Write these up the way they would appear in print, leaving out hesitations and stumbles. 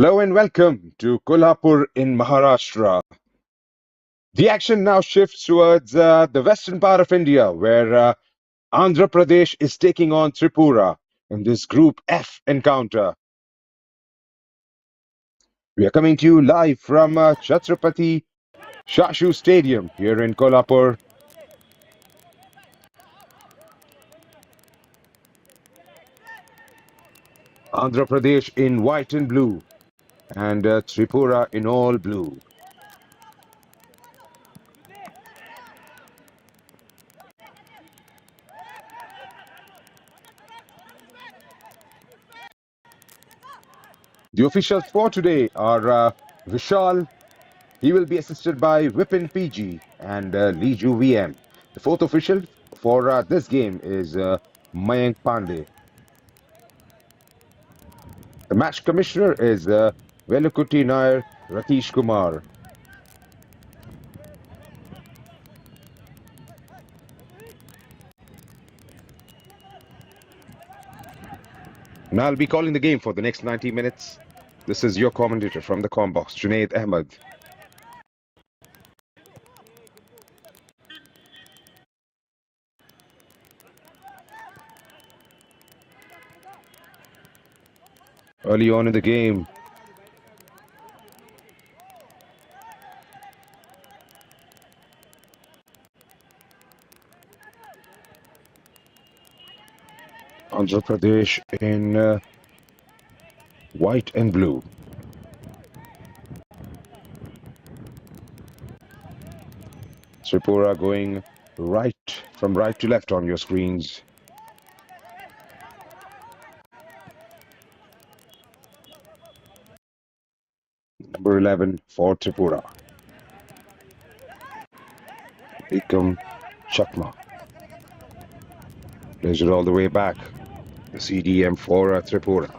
Hello and welcome to Kolhapur in Maharashtra. The action now shifts towards the western part of India, where Andhra Pradesh is taking on Tripura in this Group F encounter. We are coming to you live from Chhatrapati Shashu Stadium here in Kolhapur. Andhra Pradesh in white and blue, and Tripura in all blue. The officials for today are Vishal. He will be assisted by Vipin PG and Liju VM. The fourth official for this game is Mayank Pandey. The match commissioner is Velukutti Nair Ratish Kumar. And I'll be calling the game for the next 90 minutes. This is your commentator from the comm box, Junaid Ahmed. Early on in the game, Andhra Pradesh in white and blue. Tripura going from right to left on your screens. Number 11 for Tripura. Ekam Chakma. Plays it all the way back. The CDM for Tripura.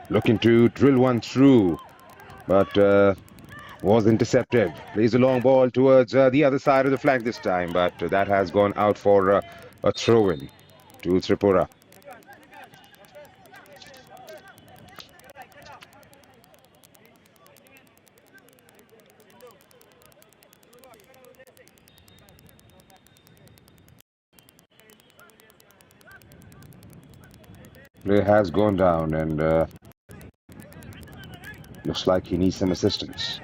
Looking to drill one through, but was intercepted. Plays a long ball towards the other side of the flank this time, but that has gone out for a throw-in to Tripura. Play has gone down and looks like he needs some assistance.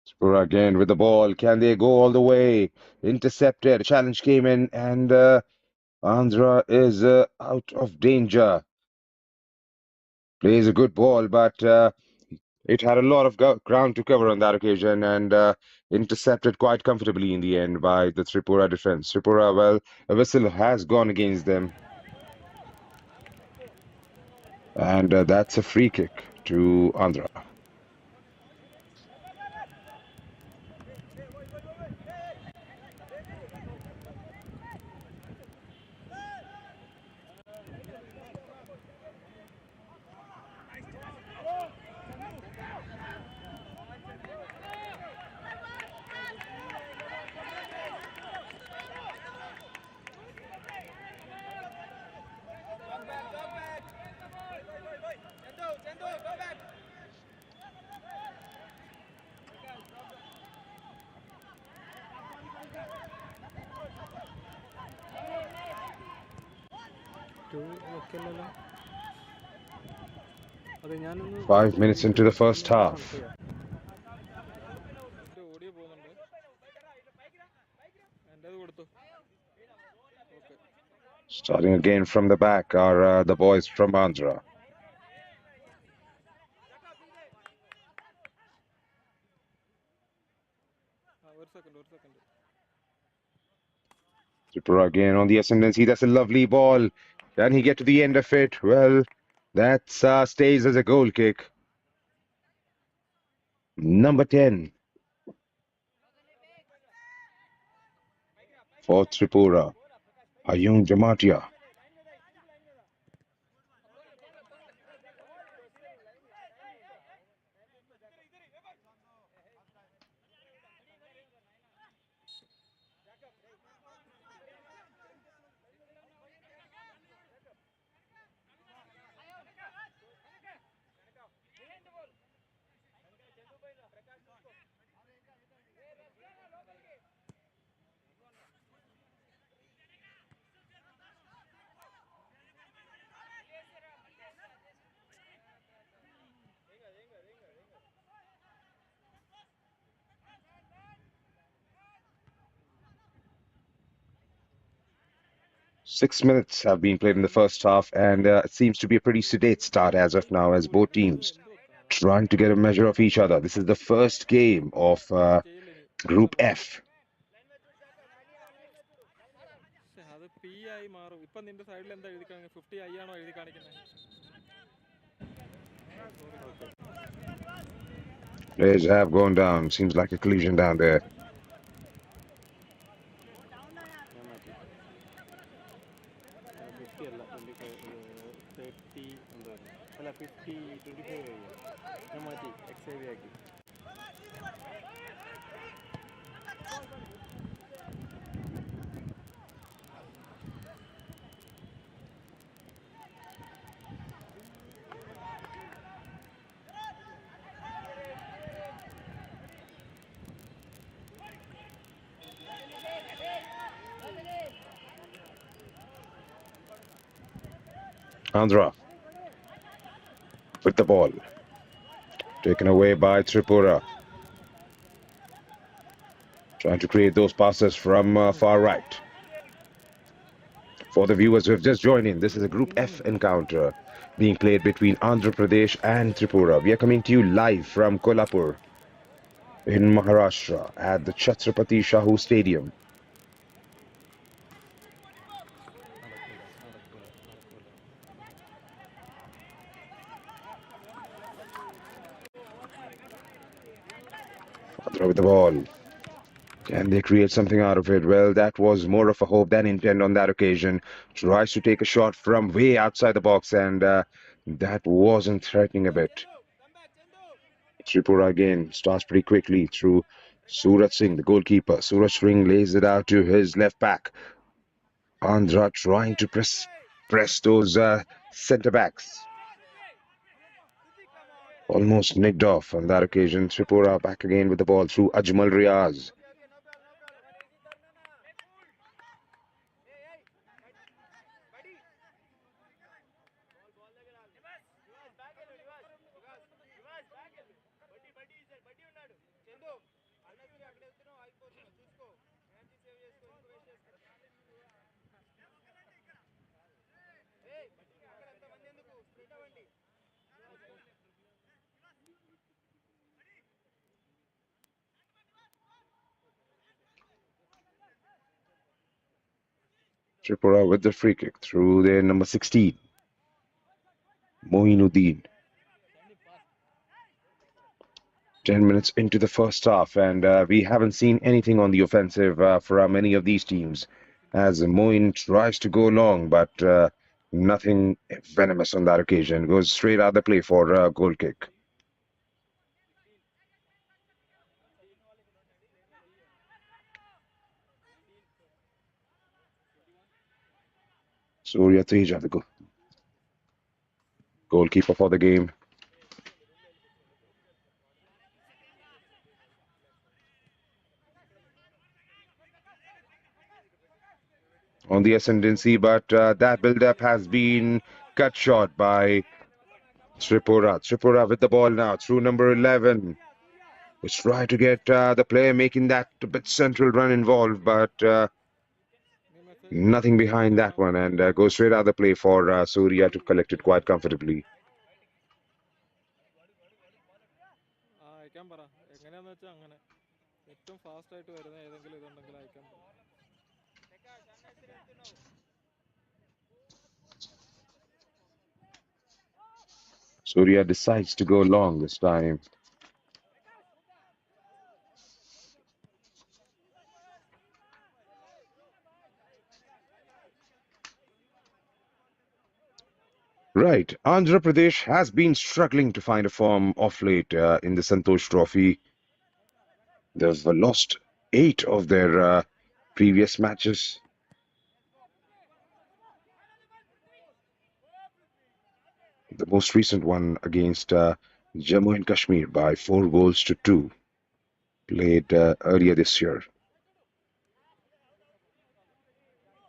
Tripura again with the ball. Can they go all the way? Intercepted. Challenge came in and Andhra is out of danger. Plays a good ball, but it had a lot of ground to cover on that occasion and intercepted quite comfortably in the end by the Tripura defense. Tripura, well, a whistle has gone against them. And that's a free kick to Andhra. നോക്കിയല്ലോ 5 minutes into the first half. Audio പോകുന്നുണ്ട് എൻ്റെ കൊടുത്തു Starting again from the back are the boys from Andhra. ഒരു second Tripura again on the ascendancy. That's a lovely ball. Can he get to the end of it? Well, that stays as a goal kick. Number 10 for Tripura, Ayung Jamatia. Six minutes have been played in the first half, and it seems to be a pretty sedate start as of now, as both teams trying to get a measure of each other. This is the first game of Group F. അത് P ആയി മാറും. ഇപ്പം നിന്റെ സൈഡിൽ എന്താ എഴുതി കാണിക്കുന്നത്? 50 I ആണോ എഴുതി കാണിക്കുന്നത്? Players have gone down. Seems like a collision down there. Andhra with the ball. Taken away by Tripura. Trying to create those passes from far right. For the viewers who have just joined in, this is a Group F encounter being played between Andhra Pradesh and Tripura. We are coming to you live from Kolhapur in Maharashtra at the Chhatrapati Shahu Stadium. Andhra with the ball. Can they create something out of it? Well, that was more of a hope than intent on that occasion. Tries to take a shot from way outside the box, and that wasn't threatening a bit. Tripura again starts pretty quickly through Surat Singh, the goalkeeper. Surat Singh lays it out to his left back. Andhra trying to press those centre backs. Almost nicked off on that occasion. Tripura back again with the ball through Ajmal Riaz. Tripura with the free kick through their number 16, Moinuddin. 10 minutes into the first half, and we haven't seen anything on the offensive from any of these teams as Moin tries to go long, but nothing venomous on that occasion. Goes straight out the play for a goal kick. Surya Teja, the goalkeeper for the game. On the ascendancy, but that build-up has been cut short by Tripura. Tripura with the ball now through number 11. Was trying to get the player making that a bit central run involved, but nothing behind that one, and goes straight out the play for Surya to collect it quite comfortably. അയക്കാൻ പറ. എങ്ങനെയാന്ന് വെച്ചാൽ അങ്ങനെ ഏറ്റവും fast ആയിട്ട് വരുന്ന ഏതെങ്കിലും ഇതുണ്ടെങ്കിൽ അയക്കാൻ പറ. Surya decides to go long this time. Right. Andhra Pradesh has been struggling to find a form of late in the Santosh Trophy. They've lost 8 of their previous matches. The most recent one against Jammu and Kashmir by 4 goals to 2, played earlier this year.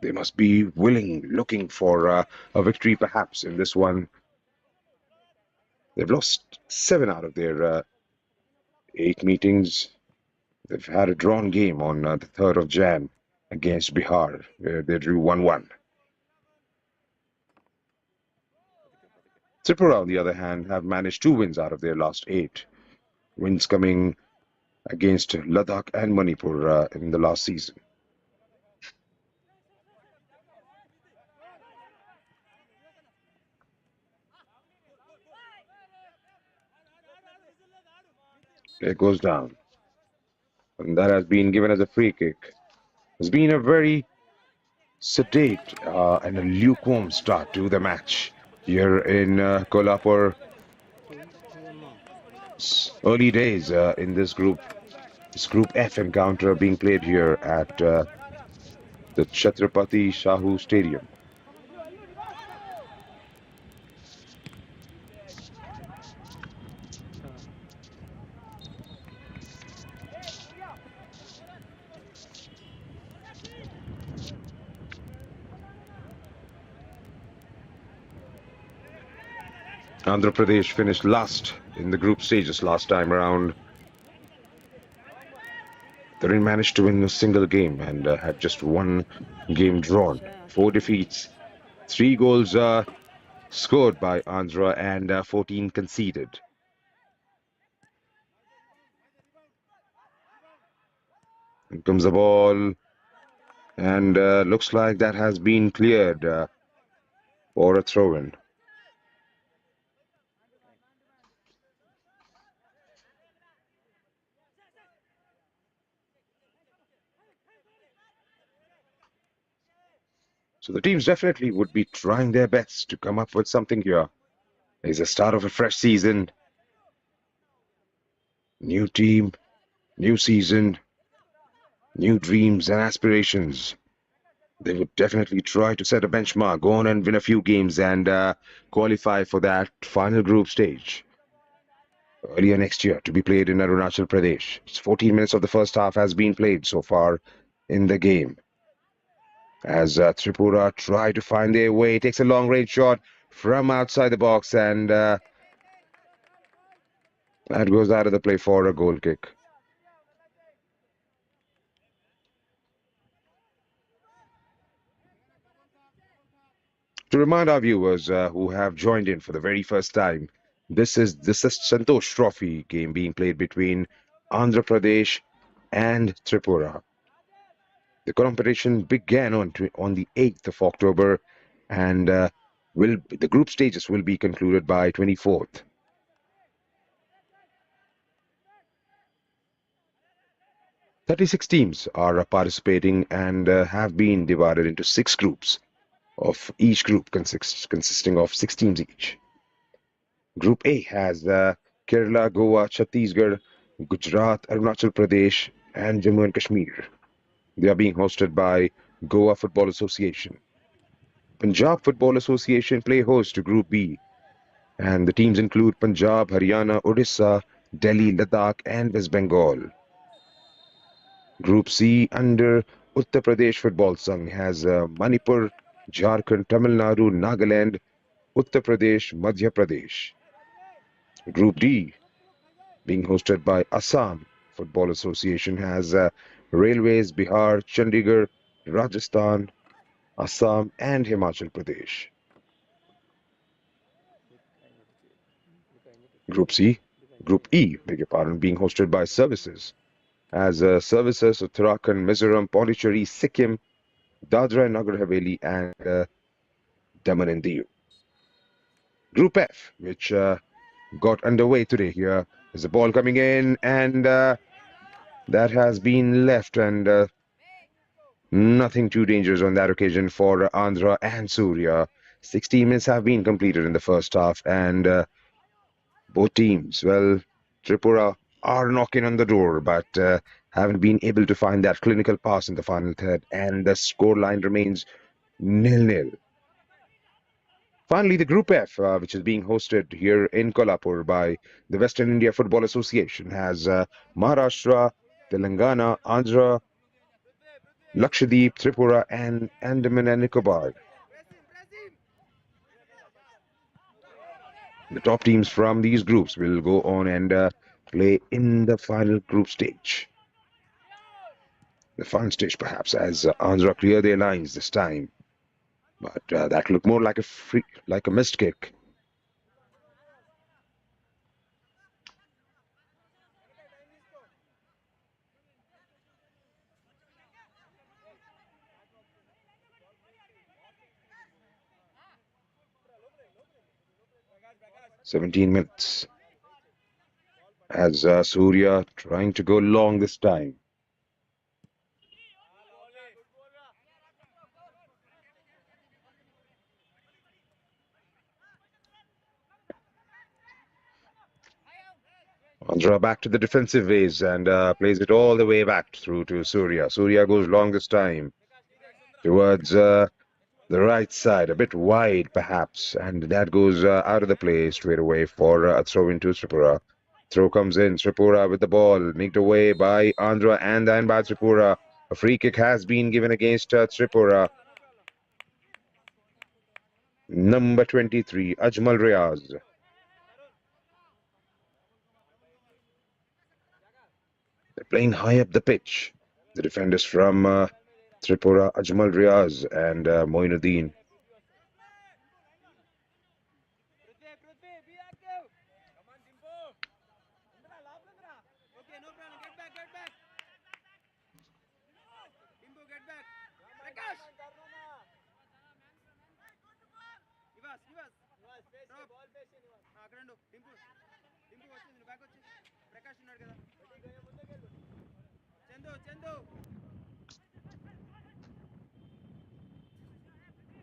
They must be looking for a victory perhaps in this one. They've lost 7 out of their 8 meetings. They've had a drawn game on the 3rd of Jan against Bihar, where they drew 1-1. Tripura, on the other hand, have managed 2 wins out of their last 8. Wins coming against Ladakh and Manipur in the last season. It goes down. And that has been given as a free kick. It's been a very sedate and a lukewarm start to the match here in Kolhapur. Early days in this Group F encounter being played here at the Chhatrapati Shahu Stadium. Andhra Pradesh finished last in the group stages last time around. They didn't manage to win a single game and had just 1 game drawn. 4 defeats, 3 goals scored by Andhra and 14 conceded. Here comes the ball, and looks like that has been cleared for a throw-in. So the teams definitely would be trying their best to come up with something here. It's the start of a fresh season. New team, new season, new dreams and aspirations. They would definitely try to set a benchmark, go on and win a few games and qualify for that final group stage earlier next year to be played in Arunachal Pradesh. 14 minutes of the first half has been played so far in the game. As Tripura try to find their way, takes a long-range shot from outside the box, and that goes out of the play for a goal kick. To remind our viewers who have joined in for the very first time, this is the Santosh Trophy game being played between Andhra Pradesh and Tripura. The competition began on the 8th of October, and the group stages will be concluded by 24th. 36 teams are participating and have been divided into 6 groups, of each group consisting of 6 teams each. Group A has Kerala, Goa, Chhattisgarh, Gujarat, Arunachal Pradesh, and Jammu and Kashmir. They are being hosted by Goa Football Association. Punjab Football Association play host to Group B, and the teams include Punjab, Haryana, Odisha, Delhi, Ladakh, and West Bengal. Group C under Uttar Pradesh Football Sangh has Manipur, Jharkhand, Tamil Nadu, Nagaland, Uttar Pradesh, Madhya Pradesh. Group D, being hosted by Assam Football Association, has Railways, Bihar, Chandigarh, Rajasthan, Assam, and Himachal Pradesh. Group E, beg your pardon, being hosted by Services, as Services Uttarakhand, Mizoram, Pondicherry, Sikkim, Dadra and Nagar Haveli, and Daman and Diu. Group F, which got underway today here, is the ball coming in, and that has been left, and nothing too dangerous on that occasion for Andhra and Surya. 16 minutes have been completed in the first half, and both teams, well, Tripura are knocking on the door, but haven't been able to find that clinical pass in the final third, and the scoreline remains nil-nil. Finally, the Group F, which is being hosted here in Kolhapur by the Western India Football Association, has Maharashtra, Telangana, Andhra, Lakshadweep, Tripura, and Andaman and Nicobar. The top teams from these groups will go on and play in the final group stage. The final stage, perhaps, as Andhra clear their lines this time, but that looked more like like a missed kick. "17 minutes as Surya trying to go long this time. Andhra back to the defensive ways and plays it all the way back through to Surya. Surya goes long this time towards the right side, a bit wide perhaps, and that goes out of the play straight away for a throw into Tripura. Throw comes in, Tripura with the ball, nicked away by Andhra and then by Tripura. A free kick has been given against Tripura. Number 23, Ajmal Riaz. They're playing high up the pitch. The defenders from Tripura, Ajmal Riaz and Moinuddin.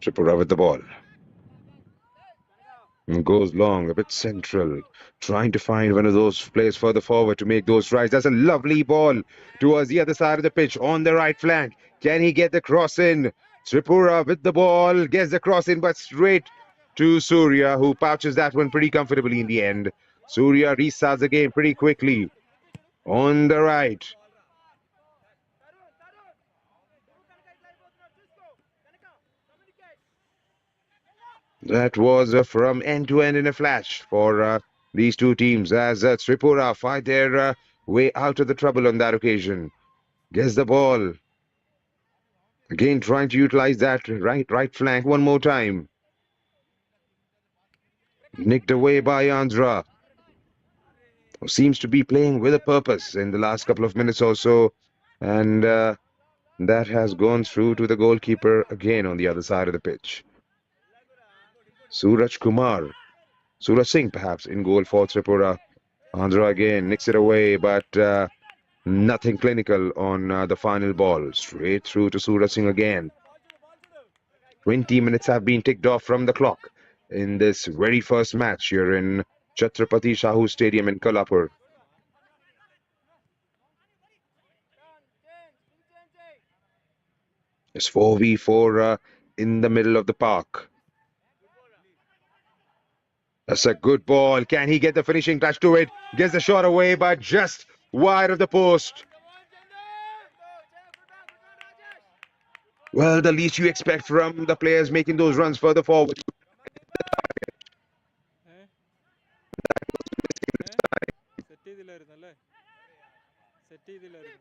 Tripura with the ball. And goes long, a bit central, trying to find one of those players further forward to make those strides. That's a lovely ball towards the other side of the pitch on the right flank. Can he get the cross in? Tripura with the ball, gets the cross in, but straight to Surya, who pouches that one pretty comfortably in the end. Surya restarts the game pretty quickly on the right. That was from end to end in a flash for these two teams as Tripura fight their way out of the trouble on that occasion. Gets the ball. Again, trying to utilize that right flank one more time. Nicked away by Andhra, who seems to be playing with a purpose in the last couple of minutes or so. And that has gone through to the goalkeeper again on the other side of the pitch. Suraj Kumar. Suraj Singh perhaps in goal for Tripura. Andhra again nicks it away, but nothing clinical on the final ball. Straight through to Suraj Singh again. 20 minutes have been ticked off from the clock in this very first match here in Chhatrapati Shahu Stadium in Kolhapur. It's 4v4 in the middle of the park. That's a good ball. Can he get the finishing touch to it? Gets the shot away, but just wide of the post. Well, the least you expect from the players making those runs further forward. Set ചെയ്തില്ലായിരുന്നു അല്ലേ set ചെയ്തില്ലായിരുന്നു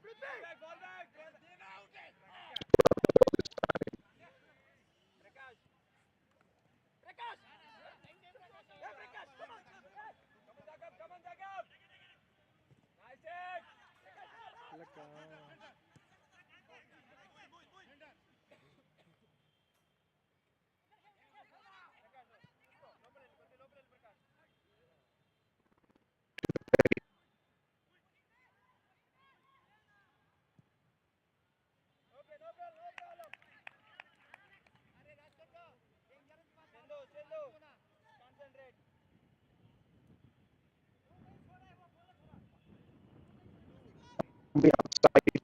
the outside.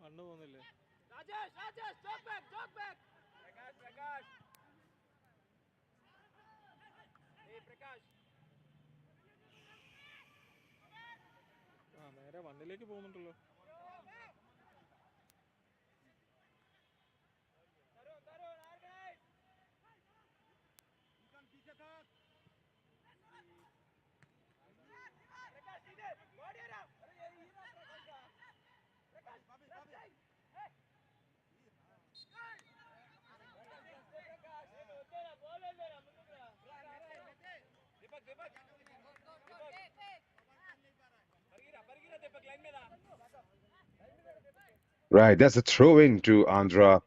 കണ്ണു പോകുന്നില്ലേ? ആ നേരെ വണ്ണിലേക്ക് പോകുന്നുണ്ടല്ലോ. Right, that's a throw in to Andhra.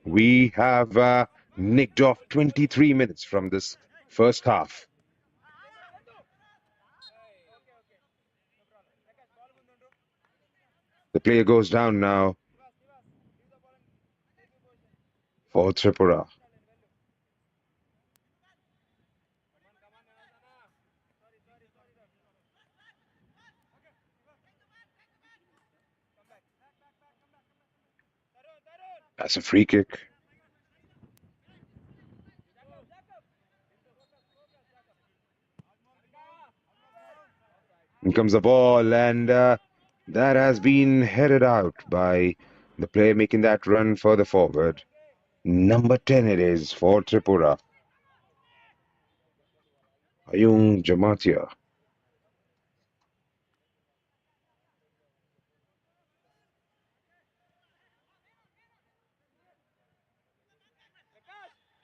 We have nicked off 23 minutes from this first half. The player goes down now for Tripura. That's a free kick. In comes the ball, and that has been headed out by the player making that run further forward. Number 10 it is for Tripura. Ayung Jamatia.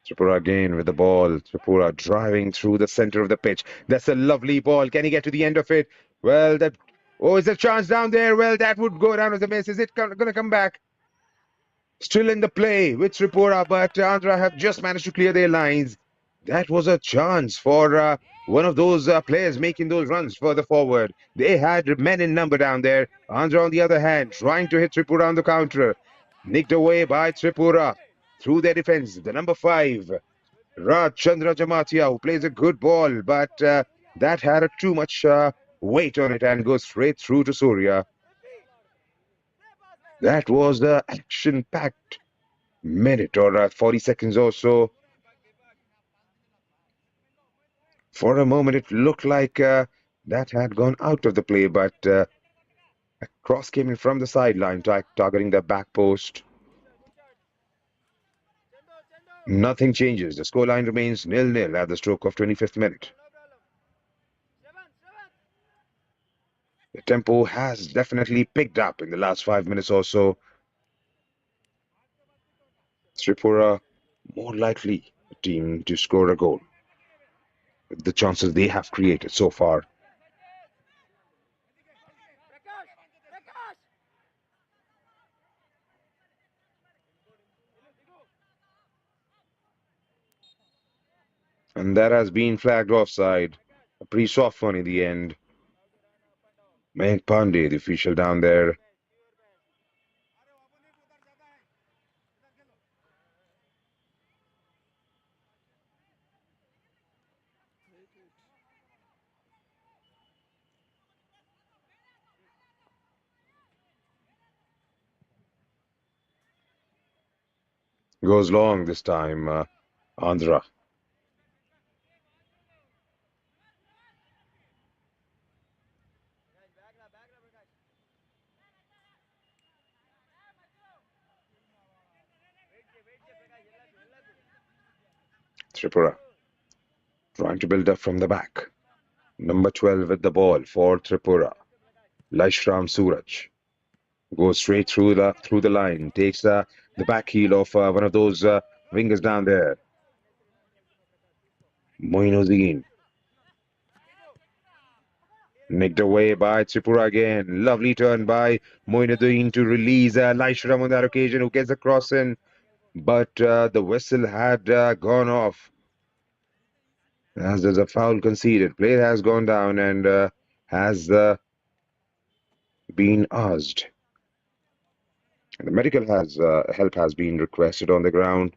Tripura again with the ball. Tripura driving through the center of the pitch. That's a lovely ball. Can he get to the end of it? Well, that. Oh, is a chance down there? Well, that would go down as a miss. Is it going to come back? Still in the play with Tripura, but Andhra have just managed to clear their lines. That was a chance for one of those players making those runs further forward. They had men in number down there. Andhra, on the other hand, trying to hit Tripura on the counter. Nicked away by Tripura through their defense. The number 5, Raj Chandra Jamatia, who plays a good ball, but that had too much weight on it and goes straight through to Surya. That was the action-packed minute or 40 seconds or so. For a moment, it looked like that had gone out of the play, but a cross came in from the sideline, targeting the back post. Nothing changes. The scoreline remains 0-0 at the stroke of 25th minute. The tempo has definitely picked up in the last 5 minutes or so. Tripura more likely a team to score a goal with the chances they have created so far. And that has been flagged offside. A pretty soft one in the end. Mayank Pandey, the official down there. Goes long this time, Andhra. Tripura trying to build up from the back. Number 12 with the ball for Tripura. Laishram Suraj goes straight through the line, takes the back heel of one of those wingers down there. Moinuddin. Nicked away by Tripura again. Lovely turn by Moinuddin to release Laishram on that occasion, who gets a cross in. But the whistle had gone off as there's a foul conceded. Player has gone down and has been asked. And the medical has help has been requested on the ground.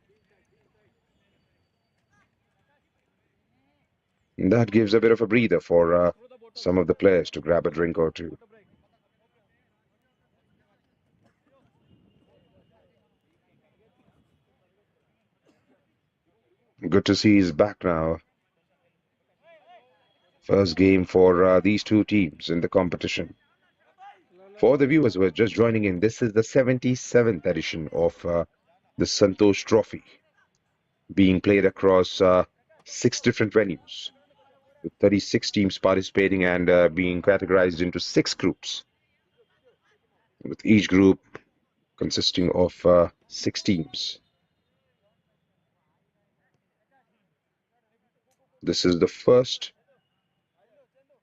And that gives a bit of a breather for some of the players to grab a drink or two. Good to see he's back now. First game for these two teams in the competition. For the viewers who are just joining in, this is the 77th edition of the Santosh Trophy, being played across 6 different venues, with 36 teams participating and being categorized into 6 groups, with each group consisting of 6 teams. This is the first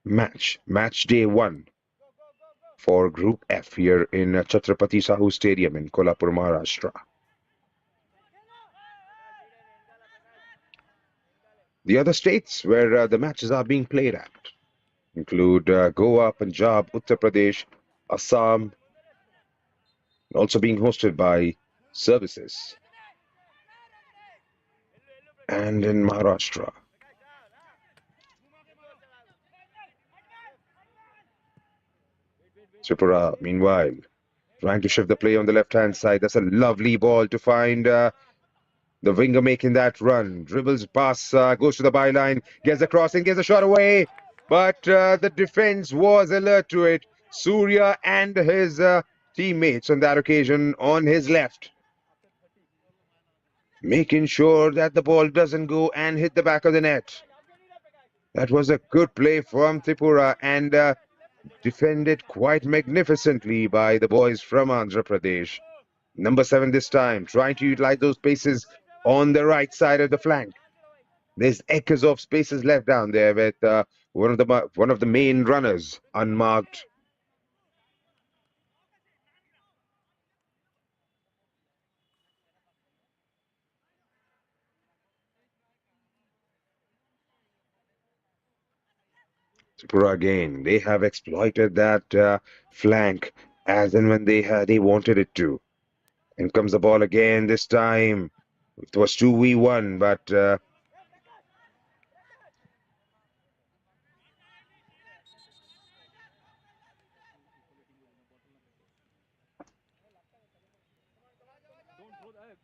match day 1 for Group F here in Chhatrapati Sahu Stadium in Kolhapur, Maharashtra. The other states where the matches are being played at include Goa, Punjab, Uttar Pradesh, Assam, also being hosted by Services, and in Maharashtra. Tripura, meanwhile, trying to shift the play on the left-hand side. That's a lovely ball to find the winger making that run. Dribbles pass, goes to the byline, gets a crossing, gets a shot away. But the defense was alert to it. Surya and his teammates on that occasion on his left, making sure that the ball doesn't go and hit the back of the net. That was a good play from Tripura and defended quite magnificently by the boys from Andhra Pradesh. Number 7 this time, trying to utilize those spaces on the right side of the flank. There's acres of spaces left down there with one of the main runners unmarked. Tripura again, they have exploited that flank as and when they wanted it to. In comes the ball again this time. It was 2v1, but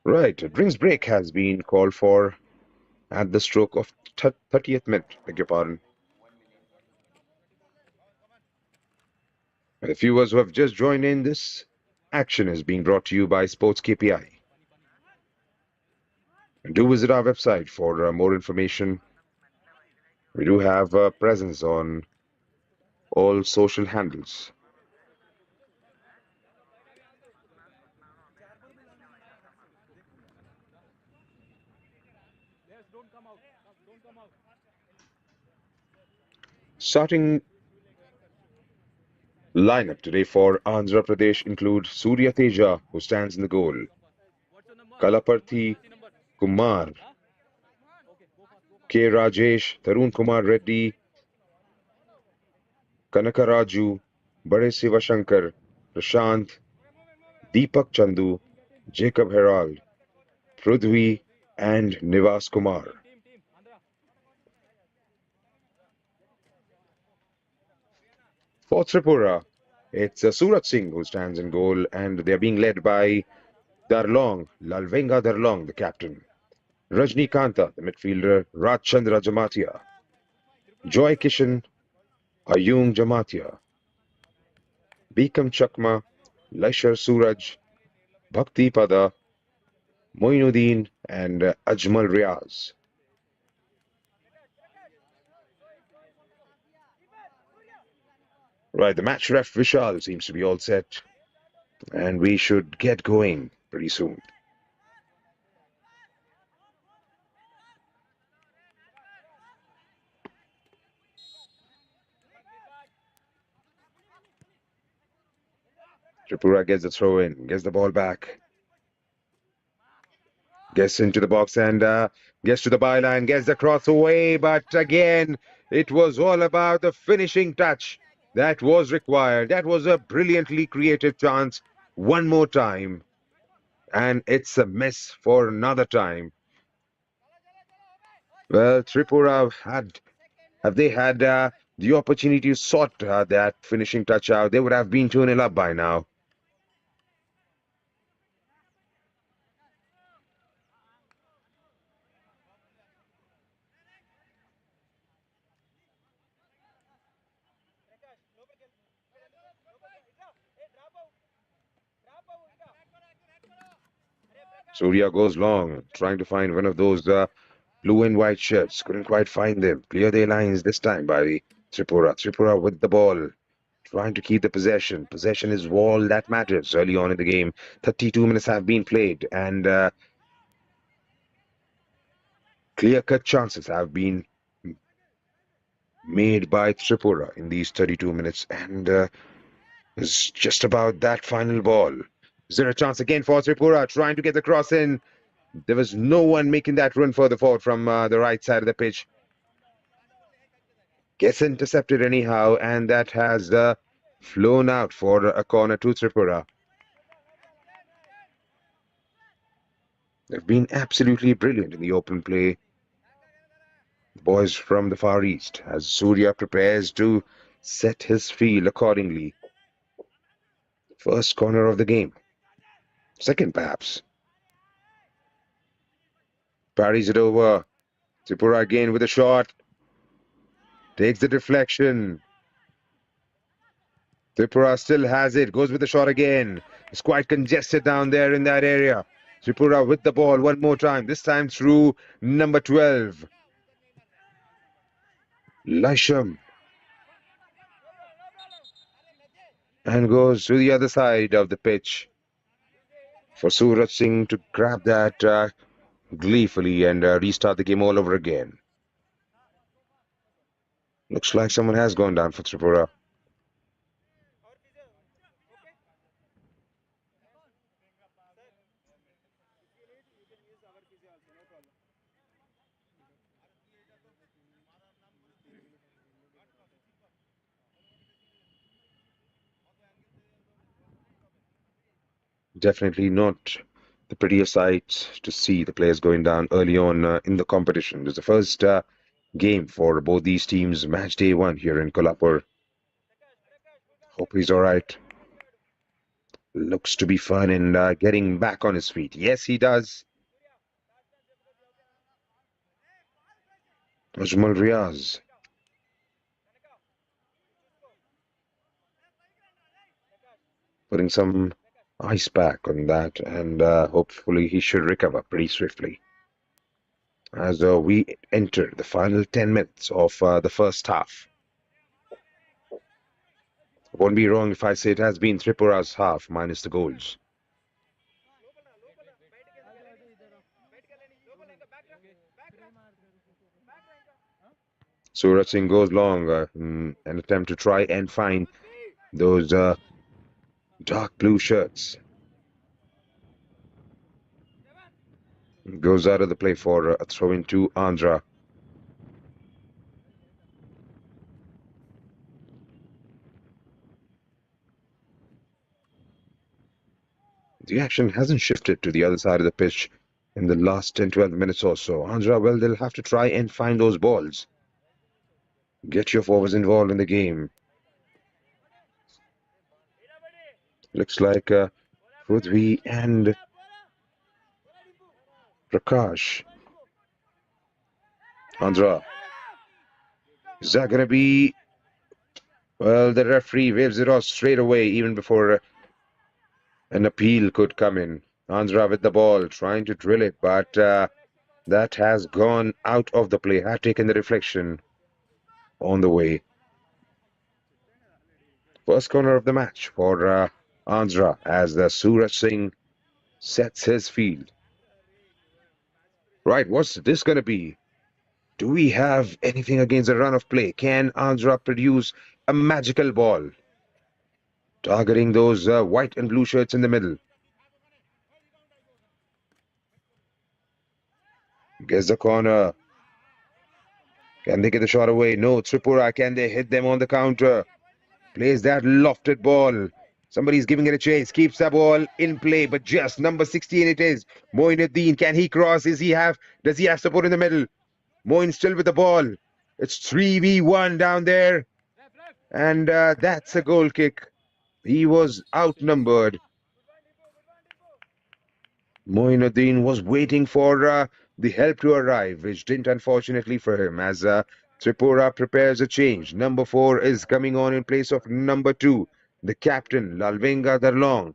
right, a drinks break has been called for at the stroke of 30th minute. Beg your pardon. The viewers who have just joined in, this action is being brought to you by Sports KPI. And do visit our website for more information. We do have a presence on all social handles. Starting lineup today for Andhra Pradesh include Surya Teja, who stands in the goal, Kalaparthi Kumar, K. Rajesh, Tarun Kumar Reddy, Kanakaraju, Bade Sivashankar, Prashant, Deepak Chandu, Jacob Herald, Prudhvi, and Nivas Kumar. For Tripura, it's Surat Singh who stands in goal, and they're being led by Darlong, Lalvenga Darlong, the captain, Rajni Kanta, the midfielder, Rajchandra Jamatia, Joy Kishan, Ayung Jamatia, Bikam Chakma, Laishar Suraj, Bhakti Pada, Moinuddin, and Ajmal Riaz. Right, the match ref Vishal seems to be all set, and we should get going pretty soon. Tripura gets the throw in, gets the ball back, gets into the box and gets to the byline, gets the cross away. But again, it was all about the finishing touch that was required. That was a brilliantly created chance. One more time, and it's a miss for another time. Well, Tripura have they had the opportunity to sort that finishing touch out, they would have been 2-0 up by now. Surya goes long, trying to find one of those blue and white shirts. Couldn't quite find them. Clear their lines this time by Tripura. Tripura with the ball, trying to keep the possession. Possession is all that matters early on in the game. 32 minutes have been played, and clear-cut chances have been made by Tripura in these 32 minutes, and it's just about that final ball. Is there a chance again for Tripura trying to get the cross in? There was no one making that run further forward from the right side of the pitch. Gets intercepted anyhow, and that has flown out for a corner to Tripura. They've been absolutely brilliant in the open play. The boys from the Far East, as Surya prepares to set his field accordingly. First corner of the game. Second, perhaps. Parries it over. Tripura again with a shot. Takes the deflection. Tripura still has it. Goes with the shot again. It's quite congested down there in that area. Tripura with the ball one more time. This time through number 12. Lisham. And goes to the other side of the pitch for Suraj Singh to grab that gleefully and restart the game all over again. Looks like someone has gone down for Tripura. Definitely not the prettiest sight to see the players going down early on in the competition. It's the first game for both these teams, match day one here in Kolhapur. Hope he's all right. Looks to be fine and getting back on his feet. Yes, he does. Ajmal Riaz. Putting some ice pack on that, and hopefully he should recover pretty swiftly. As we enter the final 10 minutes of the first half. Won't be wrong if I say it has been Tripura's half minus the goals. Suraj Singh goes long, an attempt to try and find those dark blue shirts. Goes out of the play for a throw into Andhra. The action hasn't shifted to the other side of the pitch in the last 10-12 minutes or so. Andhra, well, they'll have to try and find those balls. Get your forwards involved in the game. Looks like Prithvi and Prakash. Andhra. Is that going to be... Well, the referee waves it off straight away, even before an appeal could come in. Andhra with the ball, trying to drill it, but that has gone out of the play. Had taken the reflection on the way. First corner of the match for Andhra as the Suraj Singh sets his field. Right, what's this going to be? Do we have anything against the run of play? Can Andhra produce a magical ball targeting those white and blue shirts in the middle. Gets the corner. Can they get the shot away? No. Tripura, can they hit them on the counter? Plays that lofted ball. Somebody's giving it a chase. Keeps the ball in play, but just number 16 it is. Moinuddin, can he cross? Does he have support in the middle? Moin still with the ball. It's 3v1 down there. And that's a goal kick. He was outnumbered. Moinuddin was waiting for the help to arrive, which didn't unfortunately for him, as Tripura prepares a change. Number 4 is coming on in place of number 2, the captain, Lalvenga Darlong.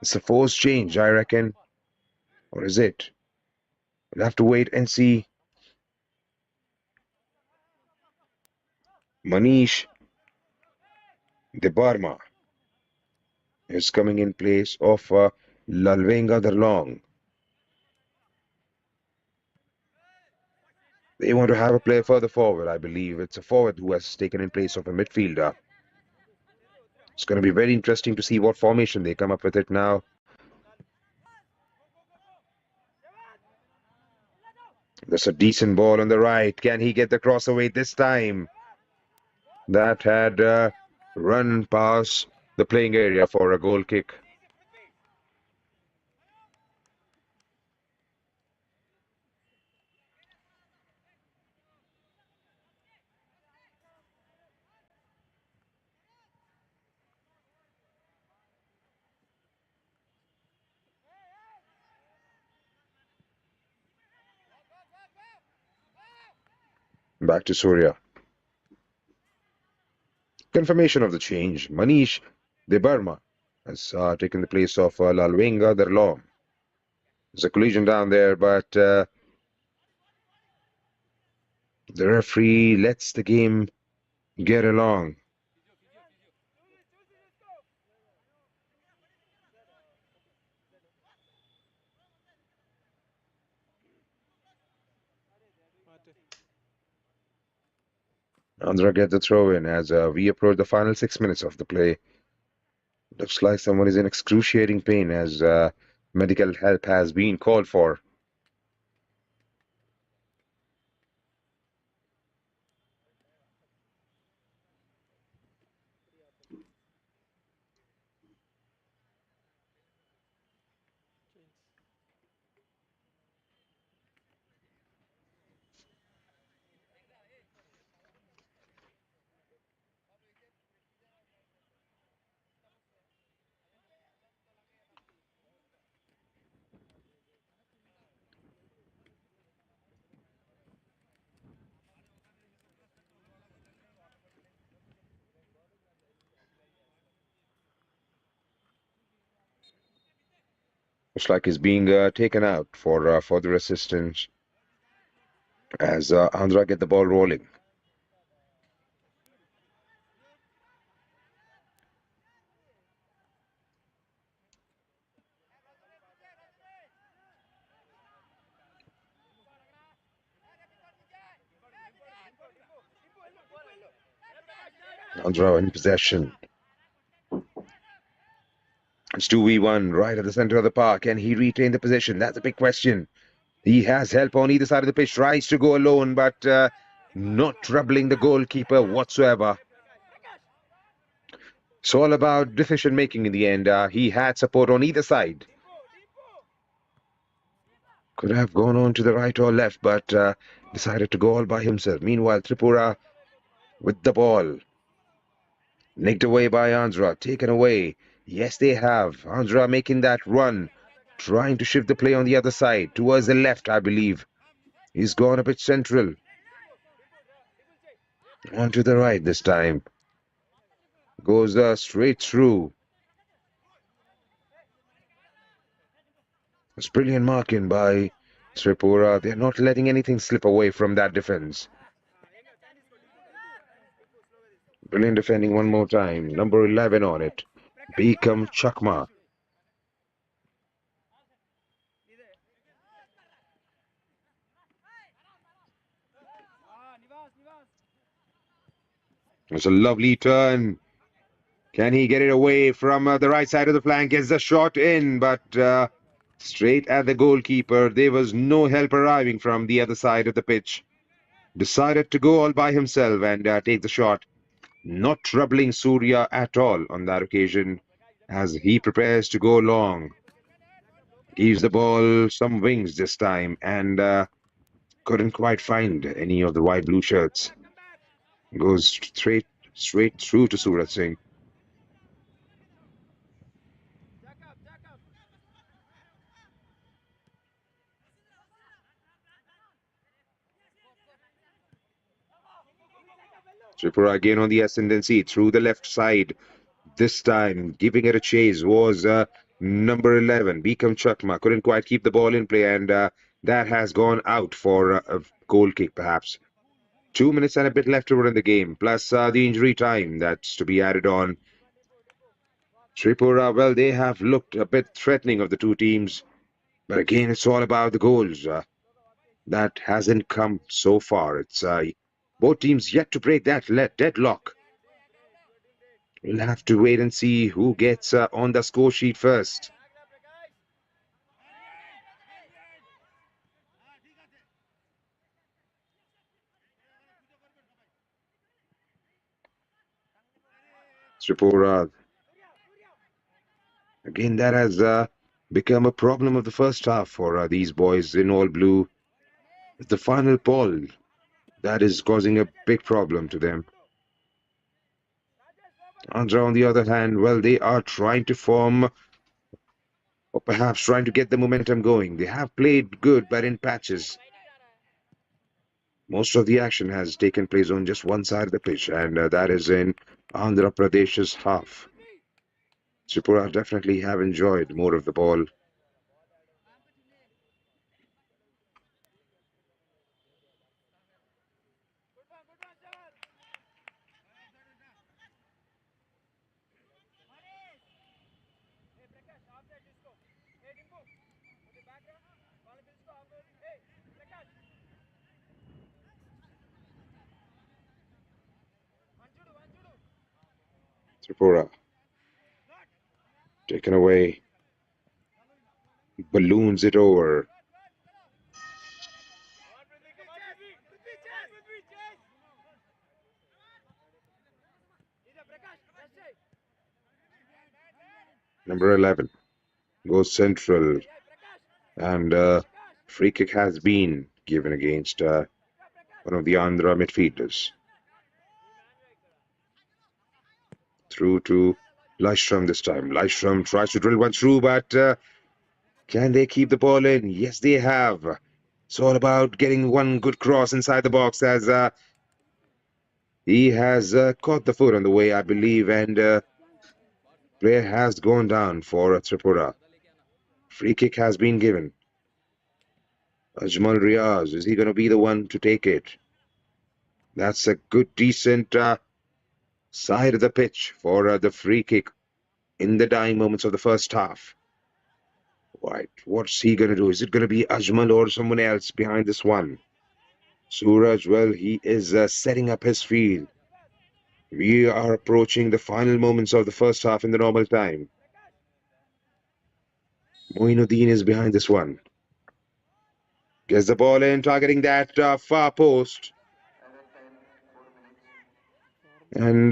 It's a forced change, I reckon. Or is it? We'll have to wait and see. Manish Debarma is coming in place of Lalvenga Darlong. They want to have a player further forward, I believe. It's a forward who has taken in place of a midfielder. It's going to be very interesting to see what formation they come up with it now. That's a decent ball on the right. Can he get the cross away this time? That had run past the playing area for a goal kick. Back to Surya. Confirmation of the change. Manish Debarma has taken the place of Lalvenga Darlong. There's a collision down there, but the referee lets the game get along. Andhra get the throw in as we approach the final 6 minutes of the play. Looks like someone is in excruciating pain as medical help has been called for. Looks like he's being taken out for further assistance as Andhra get the ball rolling. Andhra in possession. It's 2v1 right at the center of the park. Can he retain the position? That's a big question. He has help on either side of the pitch. Tries to go alone, but not troubling the goalkeeper whatsoever. It's all about decision making in the end. He had support on either side. Could have gone on to the right or left, but decided to go all by himself. Meanwhile, Tripura with the ball. Nicked away by Andhra. Taken away. Yes, they have. Andhra making that run. Trying to shift the play on the other side. Towards the left, I believe. He's gone a bit central. On to the right this time. Goes straight through. It's brilliant marking by Tripura. They're not letting anything slip away from that defense. Brilliant defending one more time. Number 11 on it. Bekam Chakma. It's a lovely turn. Can he get it away from the right side of the flank? Gets the shot in, but straight at the goalkeeper. There was no help arriving from the other side of the pitch. Decided to go all by himself and take the shot, not troubling Surya at all on that occasion as he prepares to go long. Gives the ball some wings this time and couldn't quite find any of the white blue shirts. Goes straight through to Suraj Singh. Tripura again on the ascendancy through the left side. This time, giving it a chase was number 11, Bikram Chakma. Couldn't quite keep the ball in play, and that has gone out for a goal kick, perhaps. 2 minutes and a bit left over in the game, plus the injury time that's to be added on. Tripura, well, they have looked a bit threatening of the two teams, but again, it's all about the goals. That hasn't come so far. It's both teams yet to break that deadlock. We'll have to wait and see who gets on the score sheet first. Tripura, again, that has become a problem of the first half for these boys in all blue. It's the final ball that is causing a big problem to them. Andhra, on the other hand, well, they are trying to form, or perhaps trying to get the momentum going. They have played good, but in patches. Most of the action has taken place on just one side of the pitch, and that is in Andhra Pradesh's half. Tripura definitely have enjoyed more of the ball. Tripura taken away, balloons it over. Number 11 goes central, and free kick has been given against one of the Andhra midfielders. Through to Lystrom this time. Lystrom tries to drill one through, but can they keep the ball in? Yes, they have. It's all about getting one good cross inside the box as he has caught the foot on the way, I believe, and player has gone down for Tripura. Free kick has been given. Ajmal Riaz, is he going to be the one to take it? That's a good, decent side of the pitch for the free kick in the dying moments of the first half. Right, what's he going to do? Is it going to be Ajmal or someone else behind this one? Suraj, well, he is setting up his field. We are approaching the final moments of the first half in the normal time. Moinuddin is behind this one. Gets the ball in, targeting that far post. And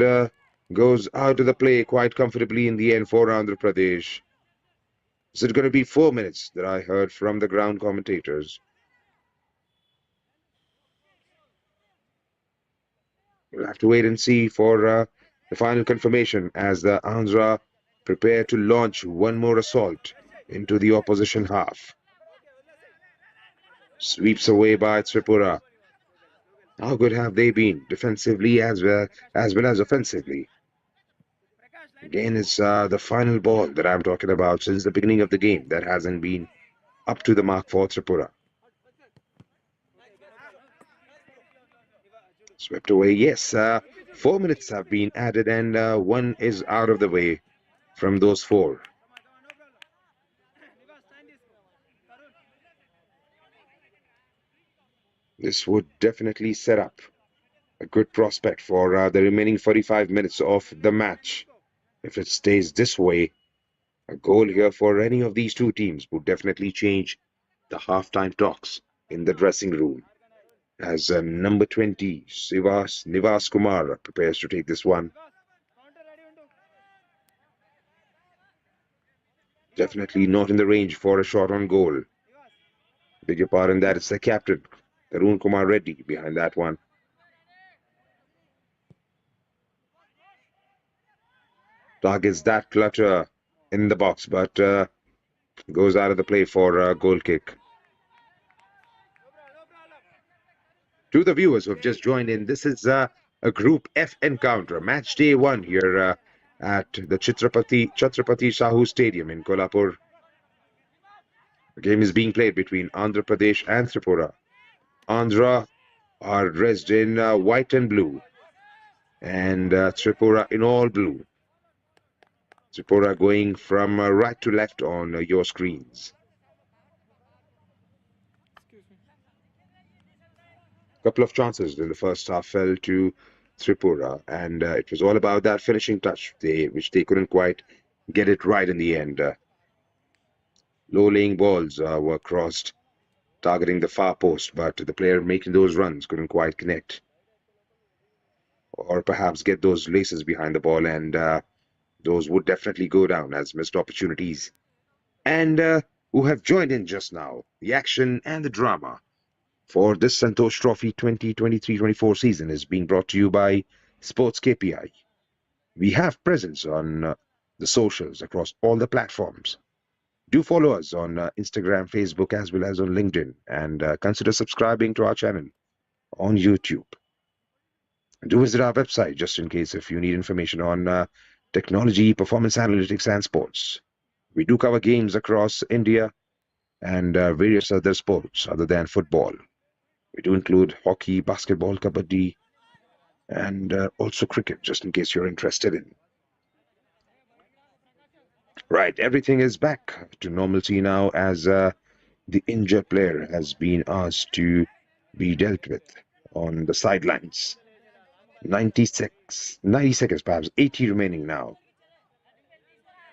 goes out of the play quite comfortably in the end for Andhra Pradesh. Is it going to be 4 minutes that I heard from the ground commentators? We'll have to wait and see for the final confirmation as the Andhra prepare to launch one more assault into the opposition half. Sweeps away by Tripura. How good have they been defensively as well as offensively? Again, it's the final ball that I'm talking about since the beginning of the game that hasn't been up to the mark for Tripura. Swept away, yes. 4 minutes have been added and one is out of the way from those four. This would definitely set up a good prospect for the remaining 45 minutes of the match. If it stays this way, a goal here for any of these two teams would definitely change the halftime talks in the dressing room. As number 20, Nivas Kumar prepares to take this one. Definitely not in the range for a shot on goal. Beg your pardon, that is the captain, Tarun Kumar Reddy, behind that one. Targets that clutter in the box, but goes out of the play for a goal kick. To the viewers who have just joined in, this is a Group F encounter, match day one here at the Chhatrapati Shahu Stadium in Kolhapur. The game is being played between Andhra Pradesh and Tripura. Andhra are dressed in white and blue, and Tripura in all blue. Tripura going from right to left on your screens. Excuse me. Couple of chances in the first half fell to Tripura, and it was all about that finishing touch, which they couldn't quite get it right in the end. Low-laying balls were crossed, targeting the far post, but the player making those runs couldn't quite connect, or perhaps get those laces behind the ball, and those would definitely go down as missed opportunities. And who have joined in just now, the action and the drama for this Santosh Trophy 2023-24 season is being brought to you by Sports KPI. We have presence on the socials across all the platforms. Do follow us on Instagram, Facebook, as well as on LinkedIn, and consider subscribing to our channel on YouTube. Do visit our website just in case if you need information on technology, performance analytics, and sports. We do cover games across India and various other sports other than football. We do include hockey, basketball, kabaddi, and also cricket, just in case you're interested in. Right, everything is back to normalcy now as the injured player has been asked to be dealt with on the sidelines. 90 seconds, perhaps 80 remaining now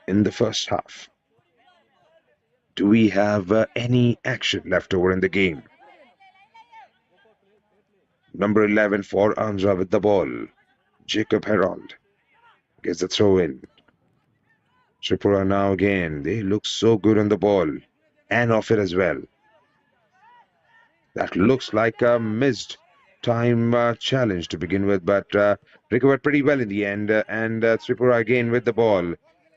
in the first half. Do we have any action left over in the game? Number 11 for Andhra with the ball. Jacob Herald gets the throw in. Tripura now again. They look so good on the ball and off it as well. That looks like a missed time challenge to begin with, but recovered pretty well in the end. And Tripura again with the ball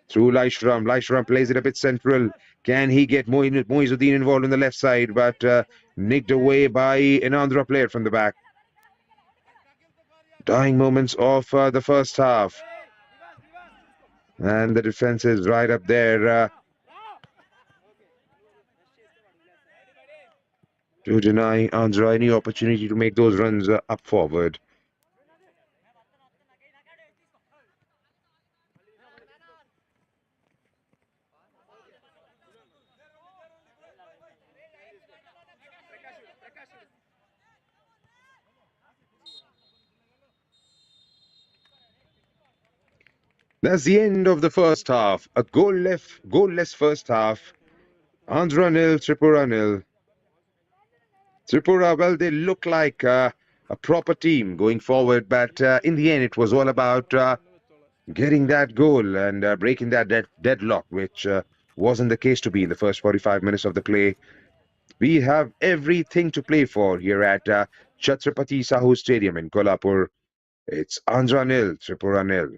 through Laishram. Laishram plays it a bit central. Can he get Moizuddin involved on the left side, but nicked away by an Andhra player from the back. Dying moments of the first half. And the defense is right up there to deny Andhra any opportunity to make those runs up forward. That's the end of the first half. A goalless first half. Andhra nil, Tripura nil. Tripura, well, they look like a proper team going forward, but in the end, it was all about getting that goal and breaking that deadlock, which wasn't the case to be in the first 45 minutes of the play. We have everything to play for here at Chhatrapati Sahu Stadium in Kolhapur. It's Andhra nil, Tripura nil.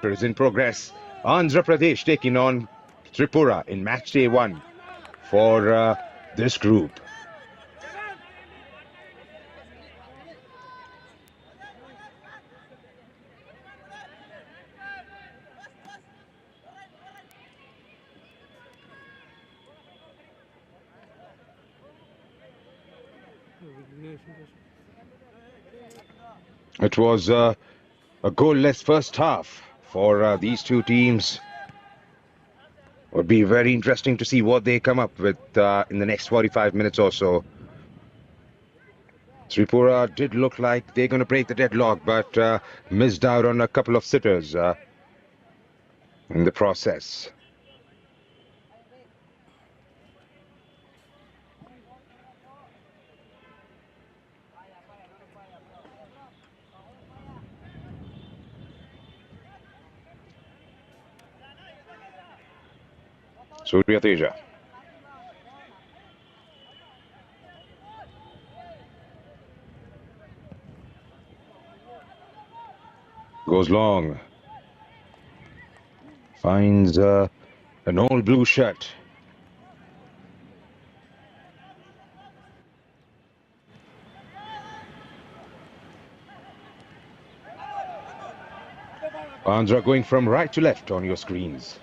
soccer is in progress. Andhra Pradesh taking on Tripura in match day 1 for this group. It was a goalless first half for these two teams. Would be very interesting to see what they come up with in the next 45 minutes or so. Tripura did look like they're going to break the deadlock, but missed out on a couple of sitters in the process. Surya Teja goes long, finds an old blue shirt. Andhra going from right to left on your screens.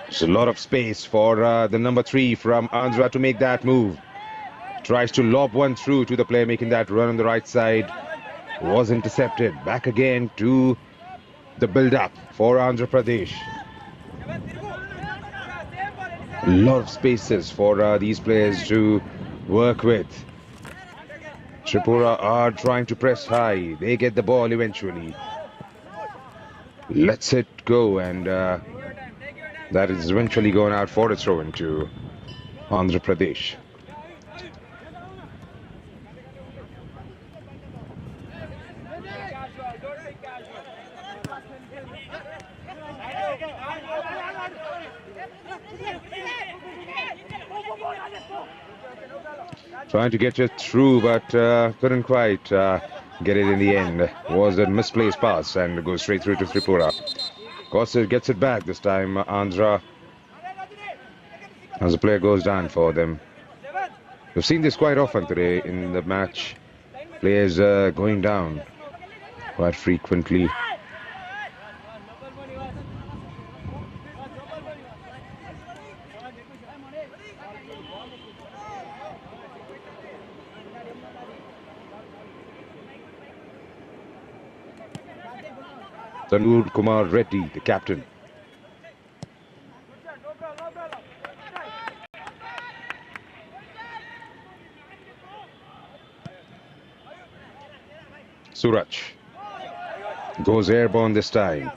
There's a lot of space for the number 3 from Andhra to make that move. Tries to lob one through to the player making that run on the right side. Was intercepted. Back again to the build-up for Andhra Pradesh. A lot of spaces for these players to work with. Tripura are trying to press high. They get the ball eventually. Lets it go, and that is eventually going out for a throw into Andhra Pradesh. Trying to get it through, but couldn't quite get it in the end. Was a misplaced pass and goes straight through to Tripura. Gossett gets it back this time. Andhra, as the player goes down for them. We've seen this quite often today in the match. Players going down quite frequently. Tanur Kumar Reddy, the captain. Suraj goes airborne this time.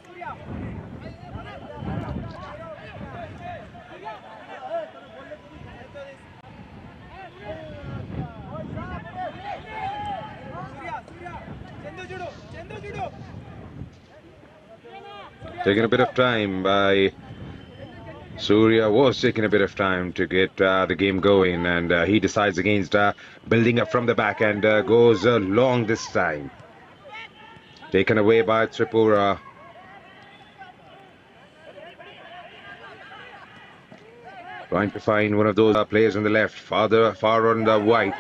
Taking a bit of time by Surya, was taking a bit of time to get the game going, and he decides against building up from the back and goes long this time. Taken away by Tripura. Trying to find one of those players on the left, far on the right.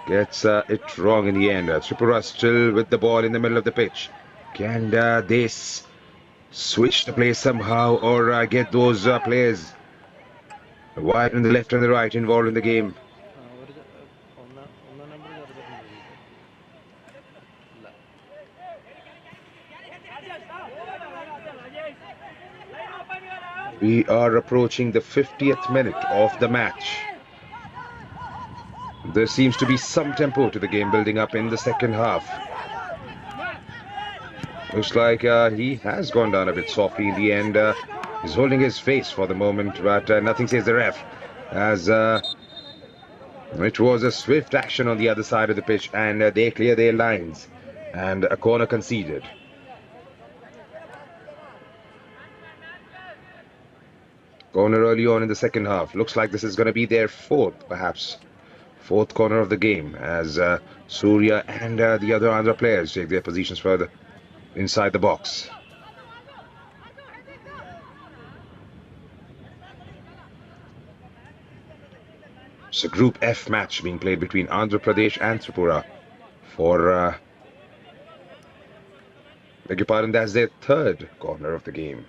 Gets it wrong in the end. Tripura still with the ball in the middle of the pitch. Can they switch the play somehow, or get those players wide on the left and the right involved in the game? We are approaching the 50th minute of the match. There seems to be some tempo to the game building up in the second half. Looks like he has gone down a bit softly in the end. He's holding his face for the moment, but nothing says the ref, as it was a swift action on the other side of the pitch, and they clear their lines, and a corner conceded. Corner early on in the second half. Looks like this is going to be their 4th, perhaps, Fourth corner of the game as Surya and the other Andhra players take their positions further inside the box. It's a Group F match being played between Andhra Pradesh and Tripura for, beg your pardon, that's their third corner of the game.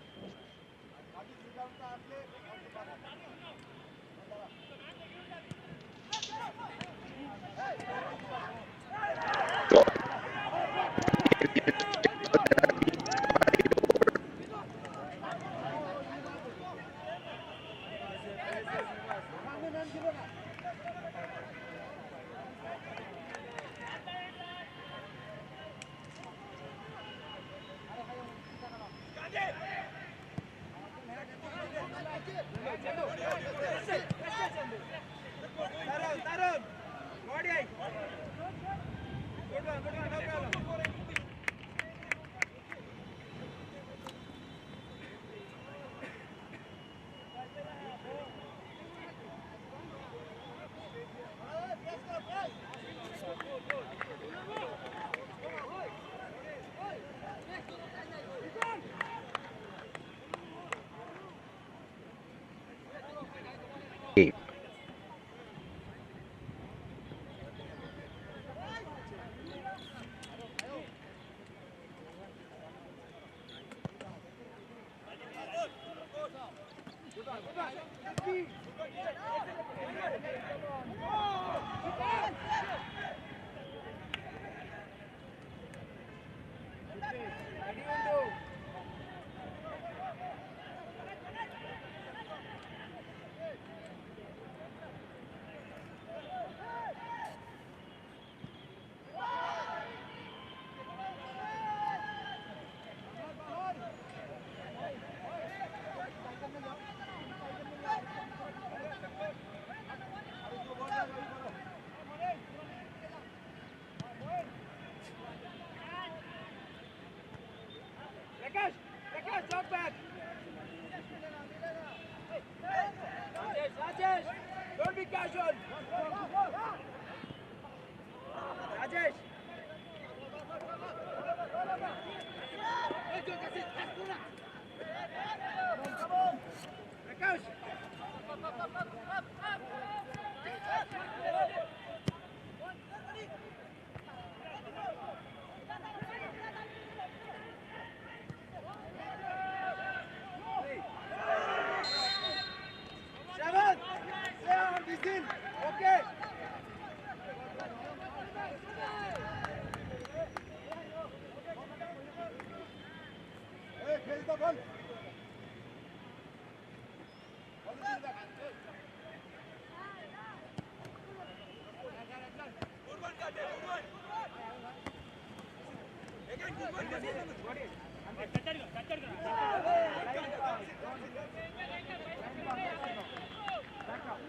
Game.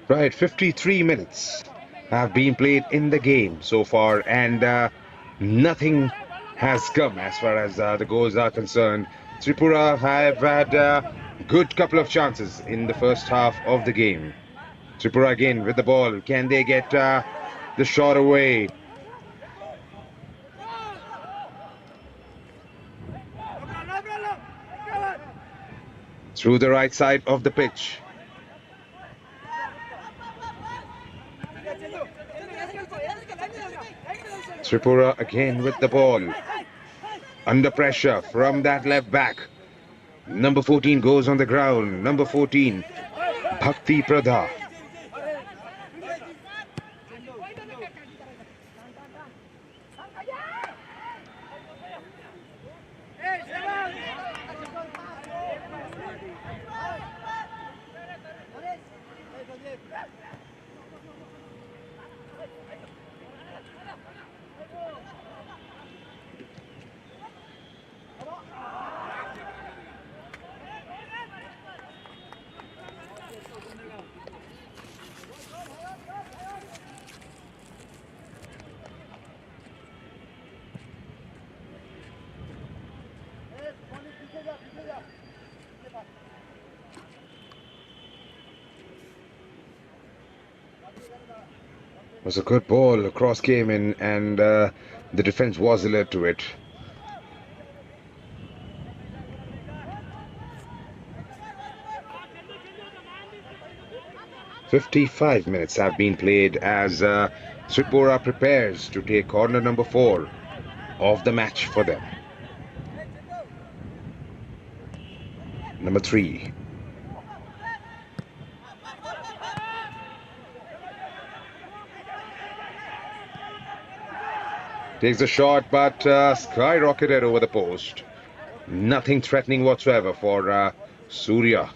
Right, 53 minutes have been played in the game so far, and nothing has come as far as the goals are concerned. Tripura have had a good couple of chances in the first half of the game. Tripura again with the ball. Can they get the shot away? Through the right side of the pitch. Tripura again with the ball. Under pressure from that left back. Number 14 goes on the ground. Number 14, Bhakti Pradha. Was a good ball. Cross came in, and the defense was alert to it. "55 minutes have been played as Tripura prepares to take corner number 4 of the match for them. Number 3. Takes a shot, but skyrocketed over the post. Nothing threatening whatsoever for Surya.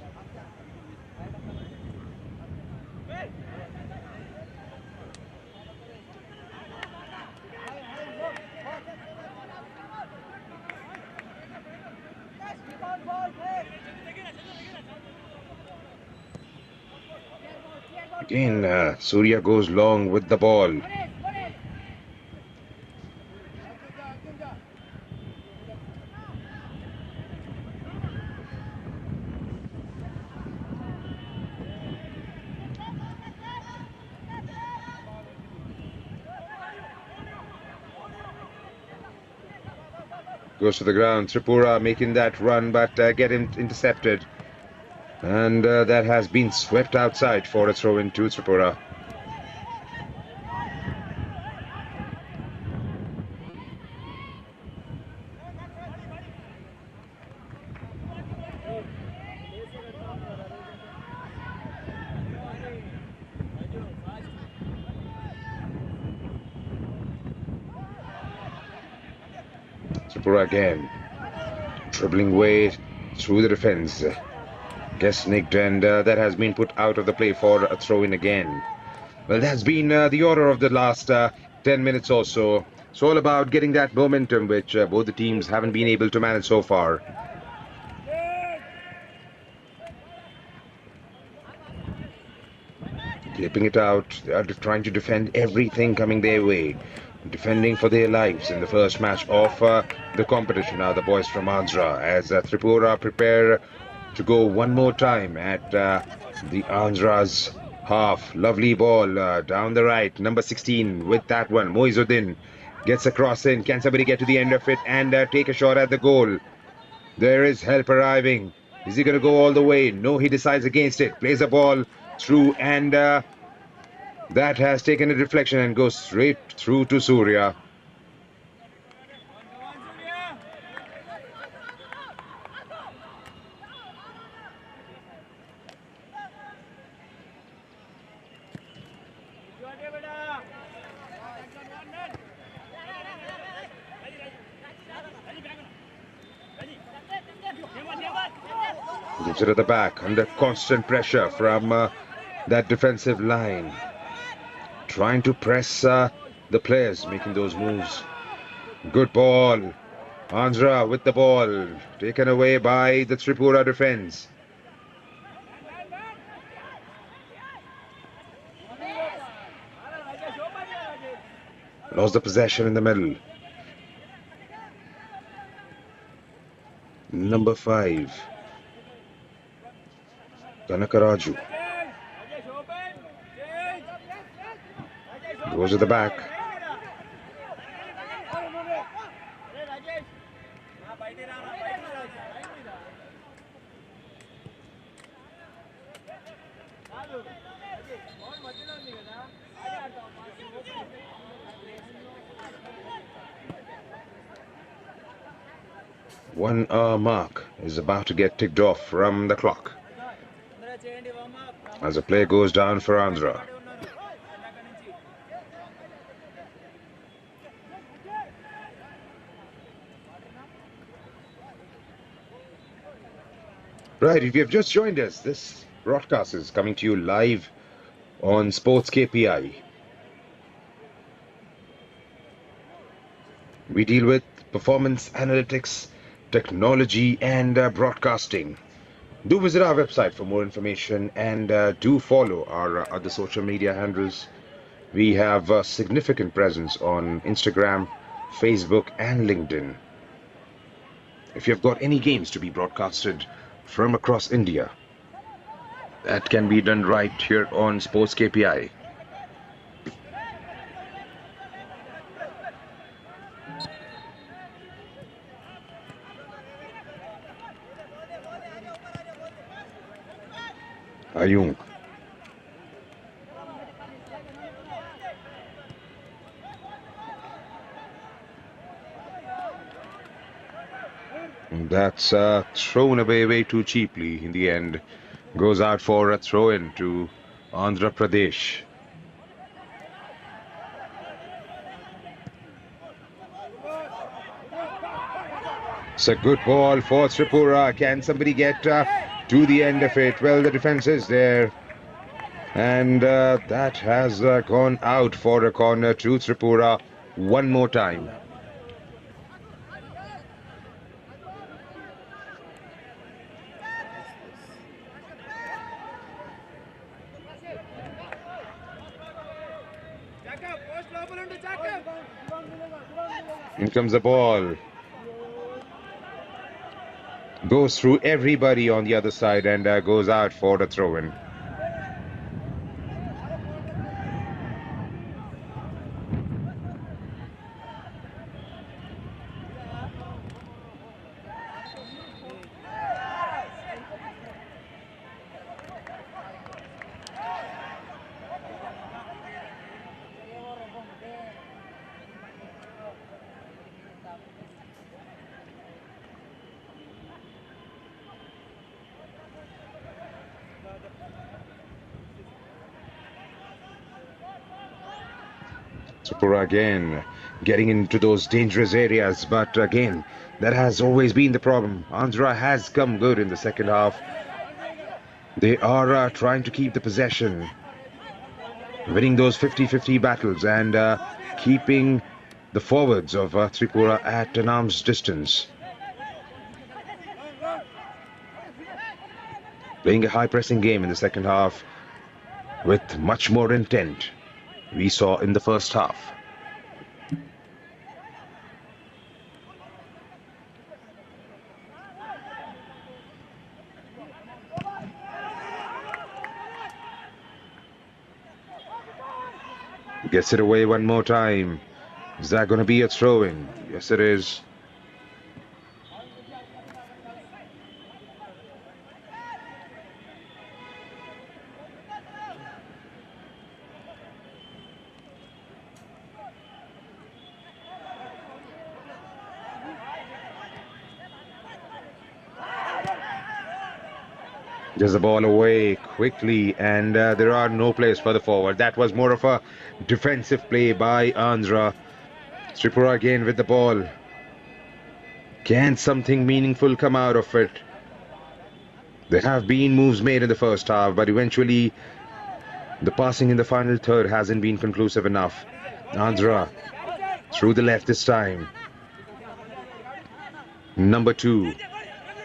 Again, Surya goes long with the ball. Goes to the ground. Tripura making that run, but getting intercepted. And that has been swept outside for a throw in to Tripura. Tripura again. Dribbling way through the defense. Gets nicked, and that has been put out of the play for a throw in again. Well, that's been the order of the last 10 minutes or so. It's all about getting that momentum, which both the teams haven't been able to manage so far. Clipping it out. They are trying to defend everything coming their way. Defending for their lives in the first match of the competition are the boys from Andhra, as Tripura prepare to go one more time at the Andhra's half. Lovely ball down the right. Number 16 with that one. Moizuddin gets a cross in. Can somebody get to the end of it and take a shot at the goal? There is help arriving. Is he going to go all the way? No, he decides against it. Plays the ball through, and that has taken a deflection and goes straight through to Surya. Gives it at the back under constant pressure from that defensive line. Trying to press the players making those moves. Good ball. Andhra with the ball. Taken away by the Tripura defense. Lost the possession in the middle. Number 5. Kanakaraju. Goes to the back. One hour mark is about to get ticked off from the clock as the play goes down for Andhra. Right, if you have just joined us, this broadcast is coming to you live on Sports KPI. We deal with performance analytics, technology, and broadcasting. Do visit our website for more information, and do follow our other social media handles. We have a significant presence on Instagram, Facebook, and LinkedIn. If you've got any games to be broadcasted from across India, that can be done right here on Sports KPI. Ayung. That's thrown away way too cheaply in the end. Goes out for a throw-in to Andhra Pradesh. It's a good ball for Tripura. Can somebody get to the end of it? Well, the defense is there. And that has gone out for a corner to Tripura one more time. In comes the ball. Goes through everybody on the other side and goes out for the throw-in. Tripura again getting into those dangerous areas, but again, that has always been the problem. Andhra has come good in the second half. They are trying to keep the possession, winning those 50-50 battles and keeping the forwards of Tripura at an arm's distance. Playing a high-pressing game in the second half with much more intent we saw in the first half. Gets it away one more time. Is that going to be a throw-in? Yes, it is. Gets the ball away quickly, and there are no players further forward. That was more of a defensive play by Andhra. Tripura again with the ball. Can something meaningful come out of it? There have been moves made in the first half, but eventually the passing in the final third hasn't been conclusive enough. Andhra through the left this time. Number 2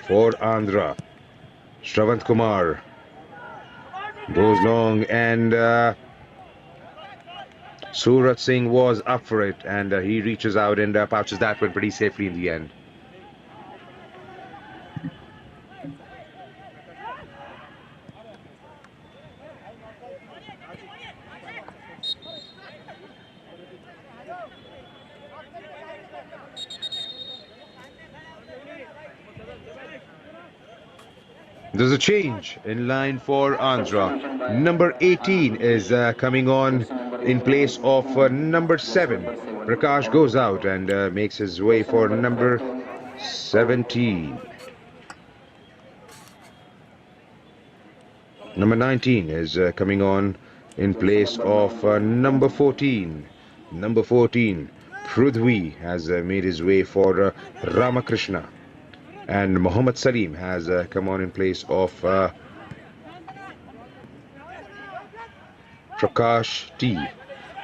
for Andhra. Shravant Kumar goes long, and Surat Singh was up for it, and he reaches out and pouches that one pretty safely in the end. There's a change in line for Andhra. Number 18 is coming on in place of number 7. Prakash goes out and makes his way for number 17. Number 19 is coming on in place of number 14. Number 14, Prudhvi, has made his way for Ramakrishna. And Mohammad Salim has come on in place of Prakash T.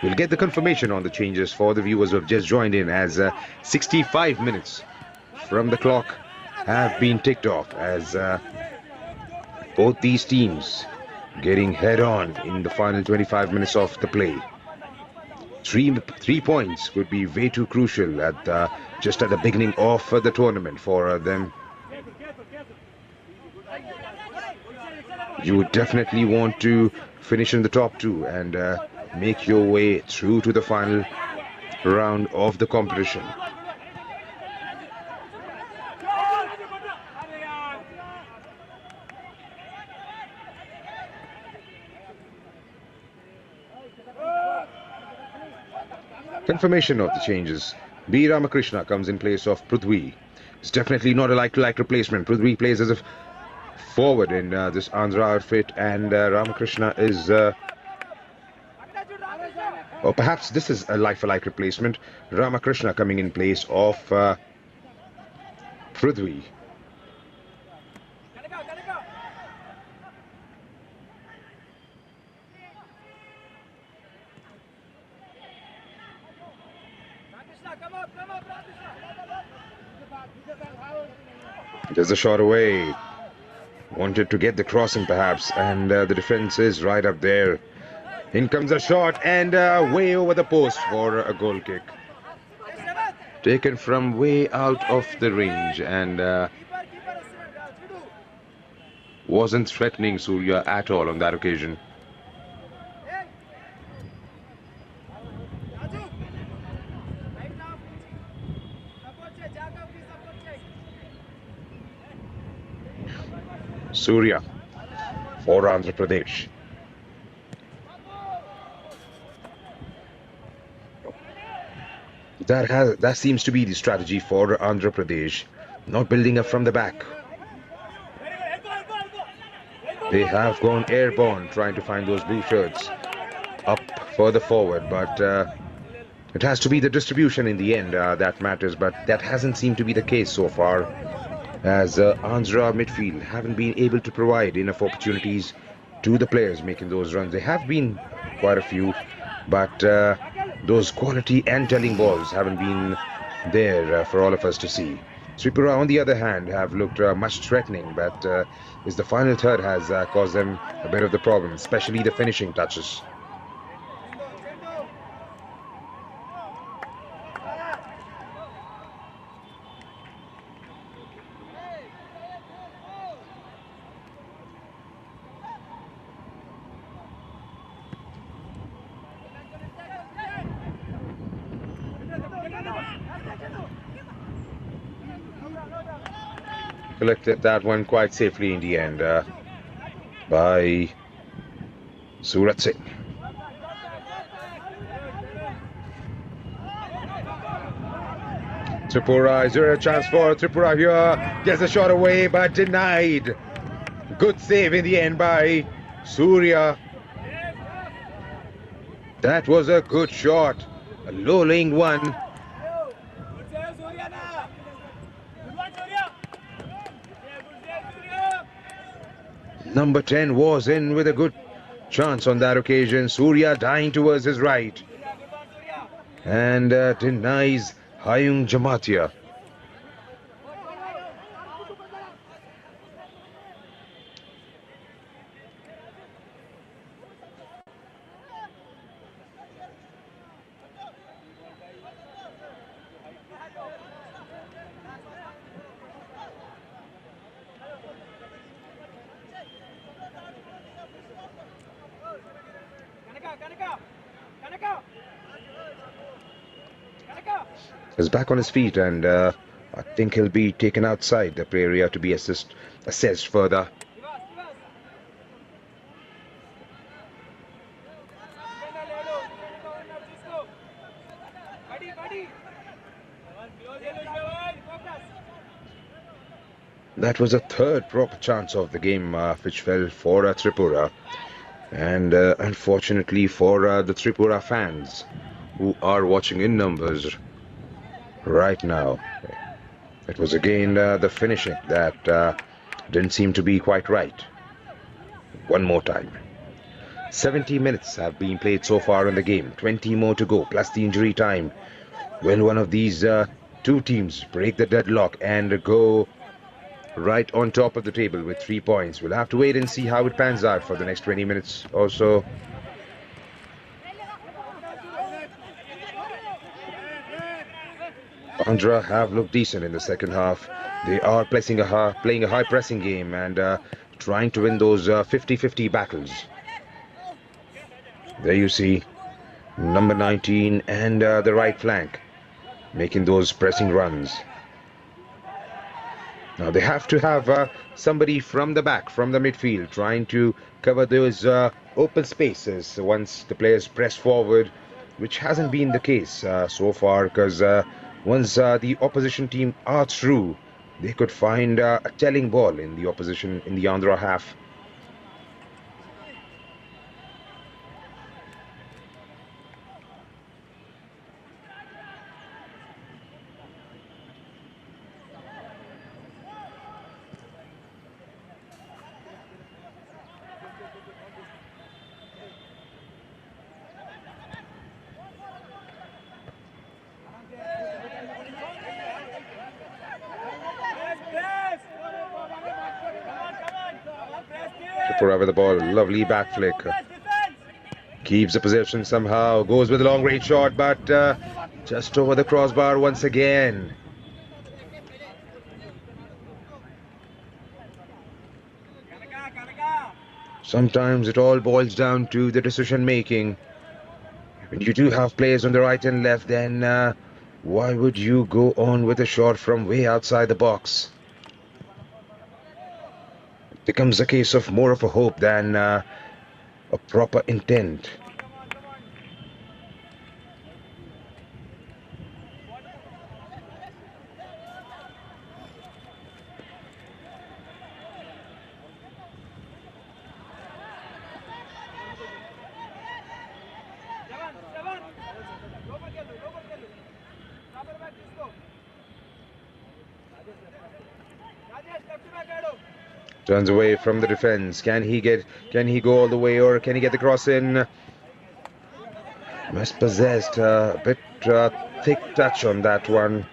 We'll get the confirmation on the changes for the viewers who have just joined in, as 65 minutes from the clock have been ticked off, as both these teams getting head on in the final 25 minutes of the play. Three points would be way too crucial at just at the beginning of the tournament for them. You would definitely want to finish in the top 2 and make your way through to the final round of the competition. Confirmation of the changes. B. Ramakrishna comes in place of Prithvi. It's definitely not a like-to-like replacement. Prithvi plays as a forward in this Andhra outfit, and Ramakrishna is... or perhaps this is a like-for-like replacement. Ramakrishna coming in place of Prithvi. There's a shot away. Wanted to get the crossing perhaps, and the defense is right up there. In comes a shot, and way over the post for a goal kick. Taken from way out of the range, and wasn't threatening Surya at all on that occasion. Surya for Andhra Pradesh. That seems to be the strategy for Andhra Pradesh, not building up from the back. They have gone airborne, trying to find those blue shirts up further forward, but it has to be the distribution in the end that matters, but that hasn't seemed to be the case so far, as Andhra midfield haven't been able to provide enough opportunities to the players making those runs. There have been quite a few, but those quality and telling balls haven't been there for all of us to see. Tripura, on the other hand, have looked much threatening, but is the final third has caused them a bit of the problem, especially the finishing touches. Collected that one quite safely in the end by Surat Singh. Tripura, is there a chance for Tripura here? Gets a shot away, but denied. Good save in the end by Surya. That was a good shot. A low-laying one. Number 10 was in with a good chance on that occasion. Surya dying towards his right. And denies Hayung Jamatia. Is back on his feet, and I think he'll be taken outside the play area to be assessed further. That was a third proper chance of the game which fell for Tripura, and unfortunately for the Tripura fans who are watching in numbers right now, it was again the finishing that didn't seem to be quite right. One more time. 70 minutes have been played so far in the game, 20 more to go, plus the injury time. Will one of these two teams break the deadlock and go right on top of the table with 3 points? We'll have to wait and see how it pans out for the next 20 minutes or so. Andhra have looked decent in the second half. They are playing a high pressing game and trying to win those 50-50 battles. There you see number 19 and the right flank making those pressing runs. Now they have to have somebody from the back, from the midfield, trying to cover those open spaces once the players press forward which hasn't been the case so far, because once the opposition team are through, they could find a telling ball in the opposition in the Andhra half. Tripura with the ball, lovely back flick. Keeps the possession somehow, goes with a long range shot, but just over the crossbar once again. Sometimes it all boils down to the decision making. When you do have players on the right and left, then why would you go on with a shot from way outside the box? It becomes a case of more of a hope than a proper intent. Turns away from the defense. Can he go all the way, or can he get the cross in? Mispossessed, a bit thick touch on that one.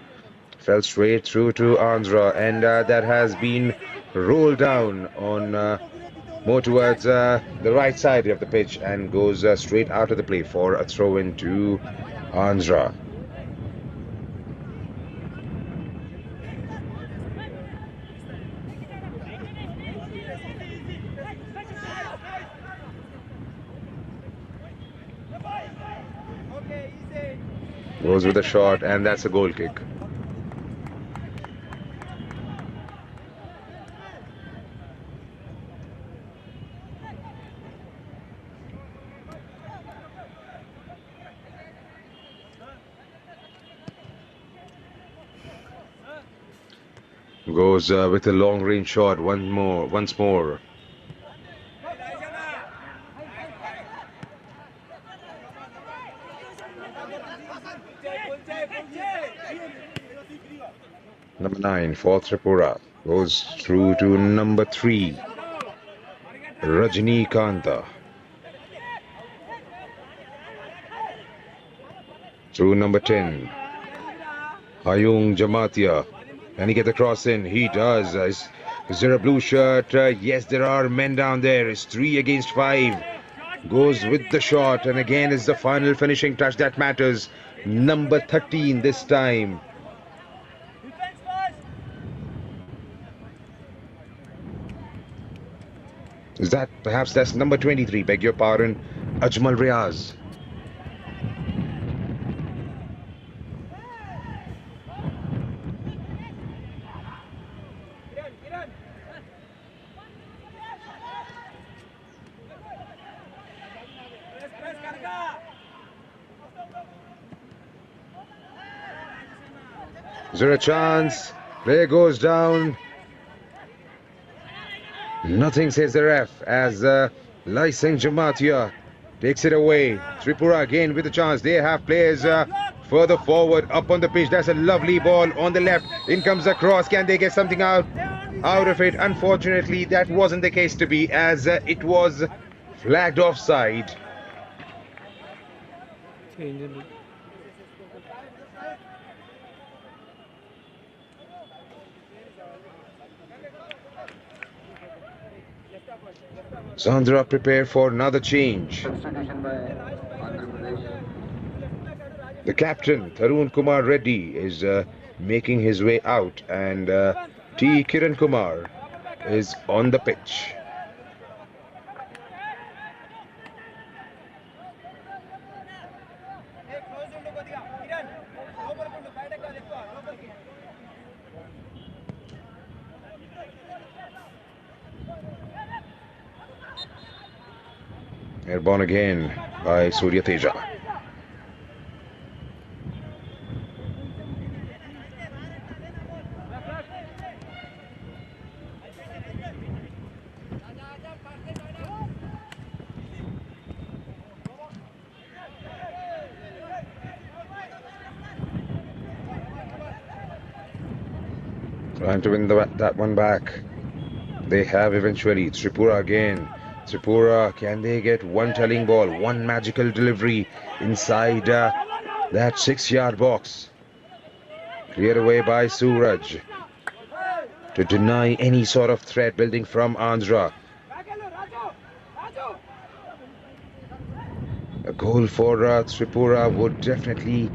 Fell straight through to Andhra, and that has been rolled down on more towards the right side of the pitch and goes straight out of the play for a throw in to Andhra. Goes with a shot, and that's a goal kick. Goes with a long range shot once more. Number 9 for Tripura goes through to number 3, Rajini Kanta. Through number 10, Hayung Jamatia. Can he get the cross in? He does. Is there a blue shirt? Yes, there are men down there. It's 3 against 5. Goes with the shot, and again is the final finishing touch that matters. Number 13 this time. Is that perhaps that's number 23? Beg your pardon, Ajmal Riaz. Is there a chance? Play goes down. Nothing, says the ref, as Laiseng Jamatia takes it away. Tripura again with a chance. They have players further forward up on the pitch. That's a lovely ball on the left. In comes the cross. Can they get something out of it? Unfortunately, that wasn't the case to be, as it was flagged offside. Andhra prepare for another change. The captain, Tarun Kumar Reddy, is making his way out, and T. Kiran Kumar is on the pitch. Airborne again by Surya Teja. Trying to win that one back. They have eventually. Tripura again. Tripura, can they get one telling ball, one magical delivery inside that 6-yard box? Cleared away by Suraj to deny any sort of threat building from Andhra. A goal for Tripura would definitely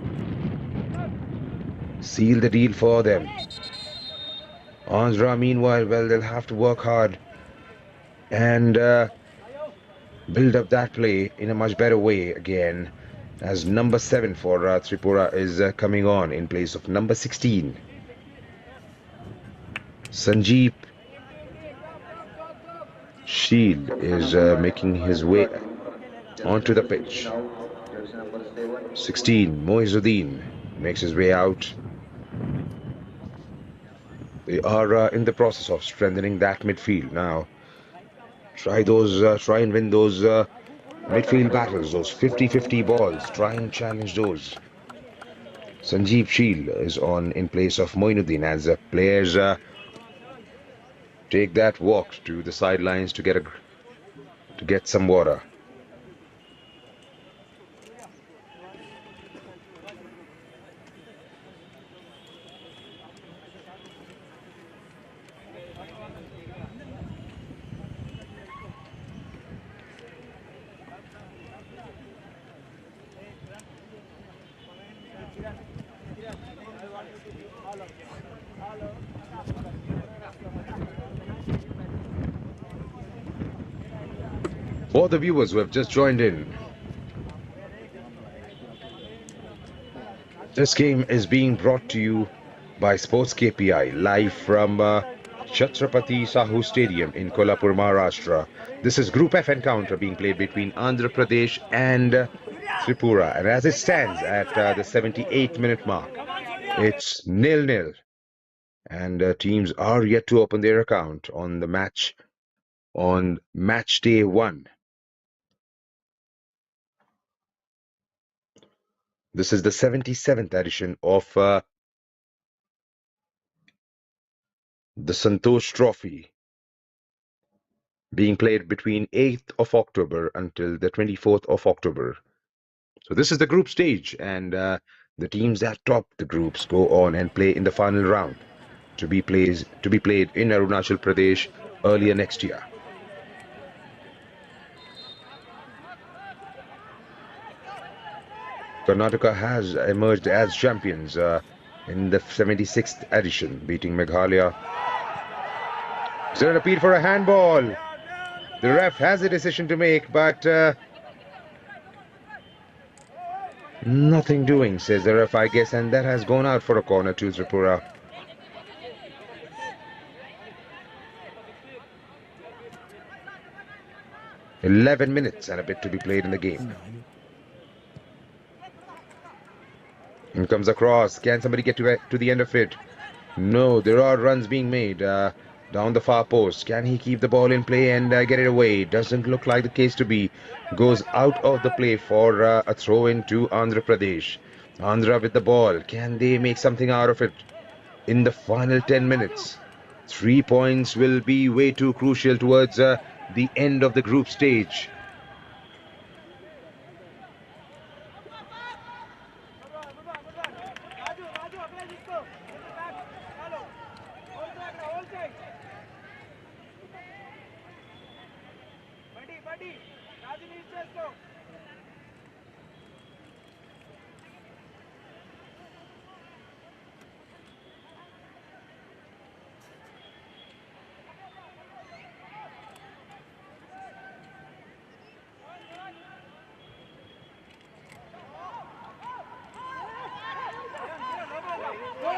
seal the deal for them. Andhra, meanwhile, well, they'll have to work hard and build up that play in a much better way again, as number 7 for Tripura is coming on in place of number 16. Sanjeep Shield is making his way onto the pitch. 16, Moizuddin makes his way out. They are in the process of strengthening that midfield now. Try and win those midfield battles, those 50-50 balls. Try and challenge those. Sanjeev Sheel is on in place of Moinuddin as players take that walk to the sidelines to get some water. For the viewers who have just joined in, this game is being brought to you by Sports KPI, live from Chhatrapati Sahu Stadium in Kolhapur, Maharashtra. This is Group F encounter being played between Andhra Pradesh and Tripura. And as it stands at the 78-minute mark, it's 0-0. And teams are yet to open their account on the match on match day 1. This is the 77th edition of the Santosh Trophy, being played between 8th of October until the 24th of October. So this is the group stage, and the teams that top the groups go on and play in the final round to be played in Arunachal Pradesh earlier next year. Karnataka has emerged as champions in the 76th edition, beating Meghalaya. Is there an appeal for a handball? The ref has a decision to make, but nothing doing, says the ref, I guess, and that has gone out for a corner to Tripura. 11 minutes and a bit to be played in the game. In comes across. Can somebody get to the end of it? No, there are runs being made down the far post. Can he keep the ball in play and get it away? Doesn't look like the case to be. Goes out of the play for a throw in to Andhra Pradesh. Andhra with the ball. Can they make something out of it in the final 10 minutes? 3 points will be way too crucial towards the end of the group stage.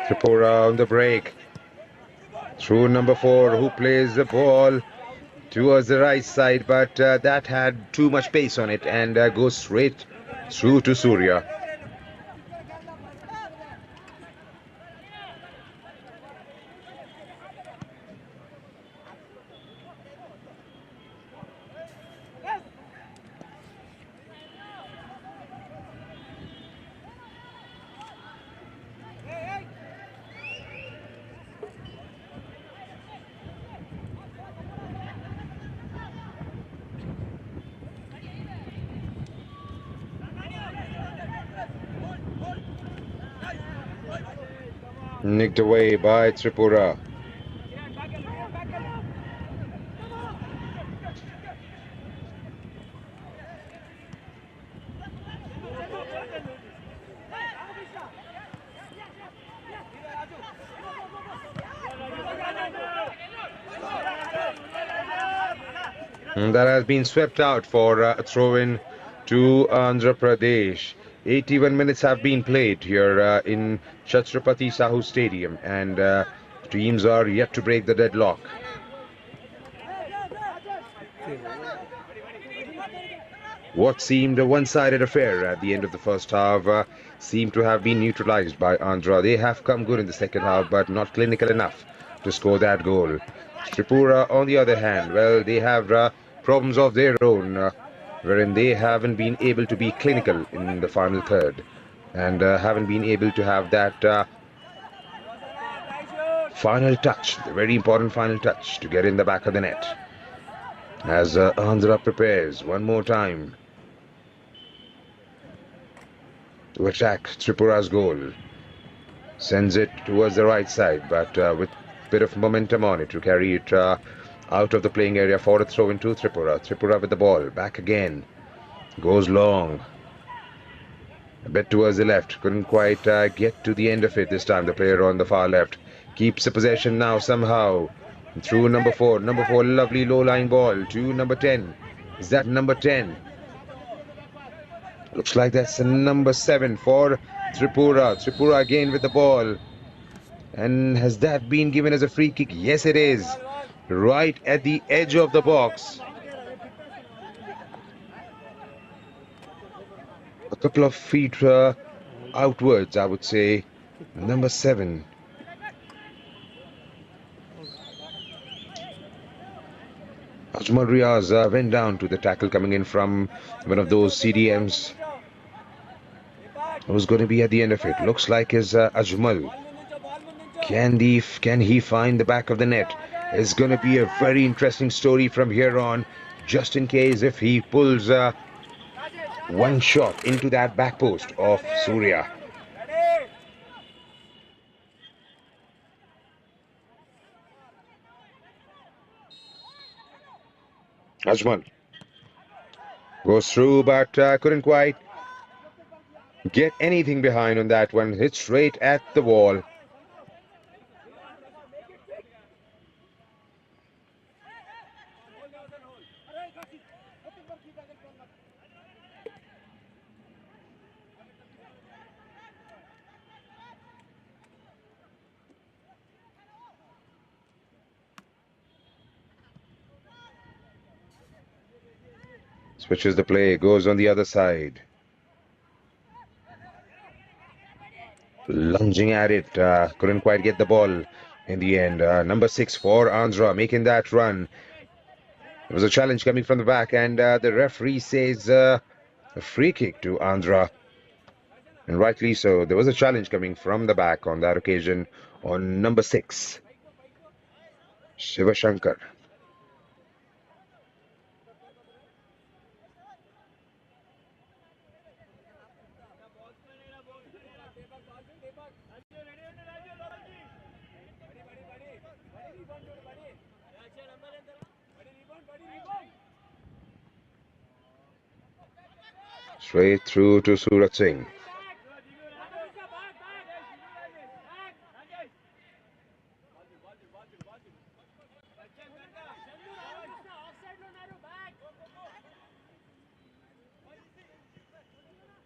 Tripura on the break. Through number 4, who plays the ball towards the right side, but that had too much pace on it and goes straight through to Surya. Nicked away by Tripura. That has been swept out for a throw-in to Andhra Pradesh. 81 minutes have been played here in Chhatrapati Sahu Stadium, and teams are yet to break the deadlock. What seemed a one-sided affair at the end of the first half seemed to have been neutralized by Andhra. They have come good in the second half, but not clinical enough to score that goal. Tripura, on the other hand, well, they have problems of their own, wherein they haven't been able to be clinical in the final third, and haven't been able to have that final touch, the very important final touch, to get in the back of the net. As Andhra prepares one more time to attack Tripura's goal. Sends it towards the right side, but with a bit of momentum on it to carry it out of the playing area for a throw into Tripura. Tripura with the ball, back again. Goes long. A bit towards the left. Couldn't quite get to the end of it this time, the player on the far left. Keeps the possession now somehow. Through number 4. Number 4, lovely low-lying ball to number 10. Is that number 10? Looks like that's number 7 for Tripura. Tripura again with the ball. And has that been given as a free kick? Yes, it is. Right at the edge of the box. A couple of feet outwards, I would say. Number 7. Ajmal Riaz went down to the tackle coming in from one of those CDMs. Who's going to be at the end of it? Looks like is Ajmal. Can he find the back of the net? It's going to be a very interesting story from here on, just in case if he pulls one shot into that back post of Surya. Ajmal goes through, but couldn't quite get anything behind on that one. Hits straight at the wall. Switches the play, goes on the other side. Lunging at it, couldn't quite get the ball in the end. Number 6 for Andhra making that run. It was a challenge coming from the back, and the referee says a free kick to Andhra. And rightly so. There was a challenge coming from the back on that occasion on number 6, Shiva Shankar. Straight through to Surat Singh.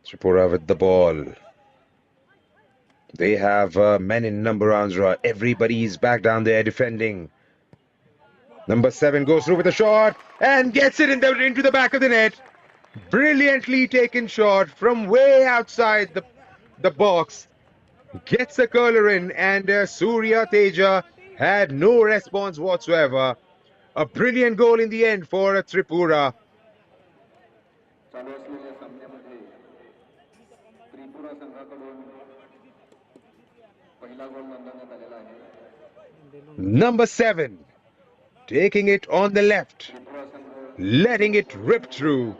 Tripura with the ball. They have men in number, Andhra. Everybody's back down there defending. Number 7 goes through with a shot and gets it into the back of the net. Brilliantly taken shot from way outside the box. Gets the curler in, and Surya Teja had no response whatsoever. A brilliant goal in the end for Tripura. Number 7 taking it on the left, letting it rip through.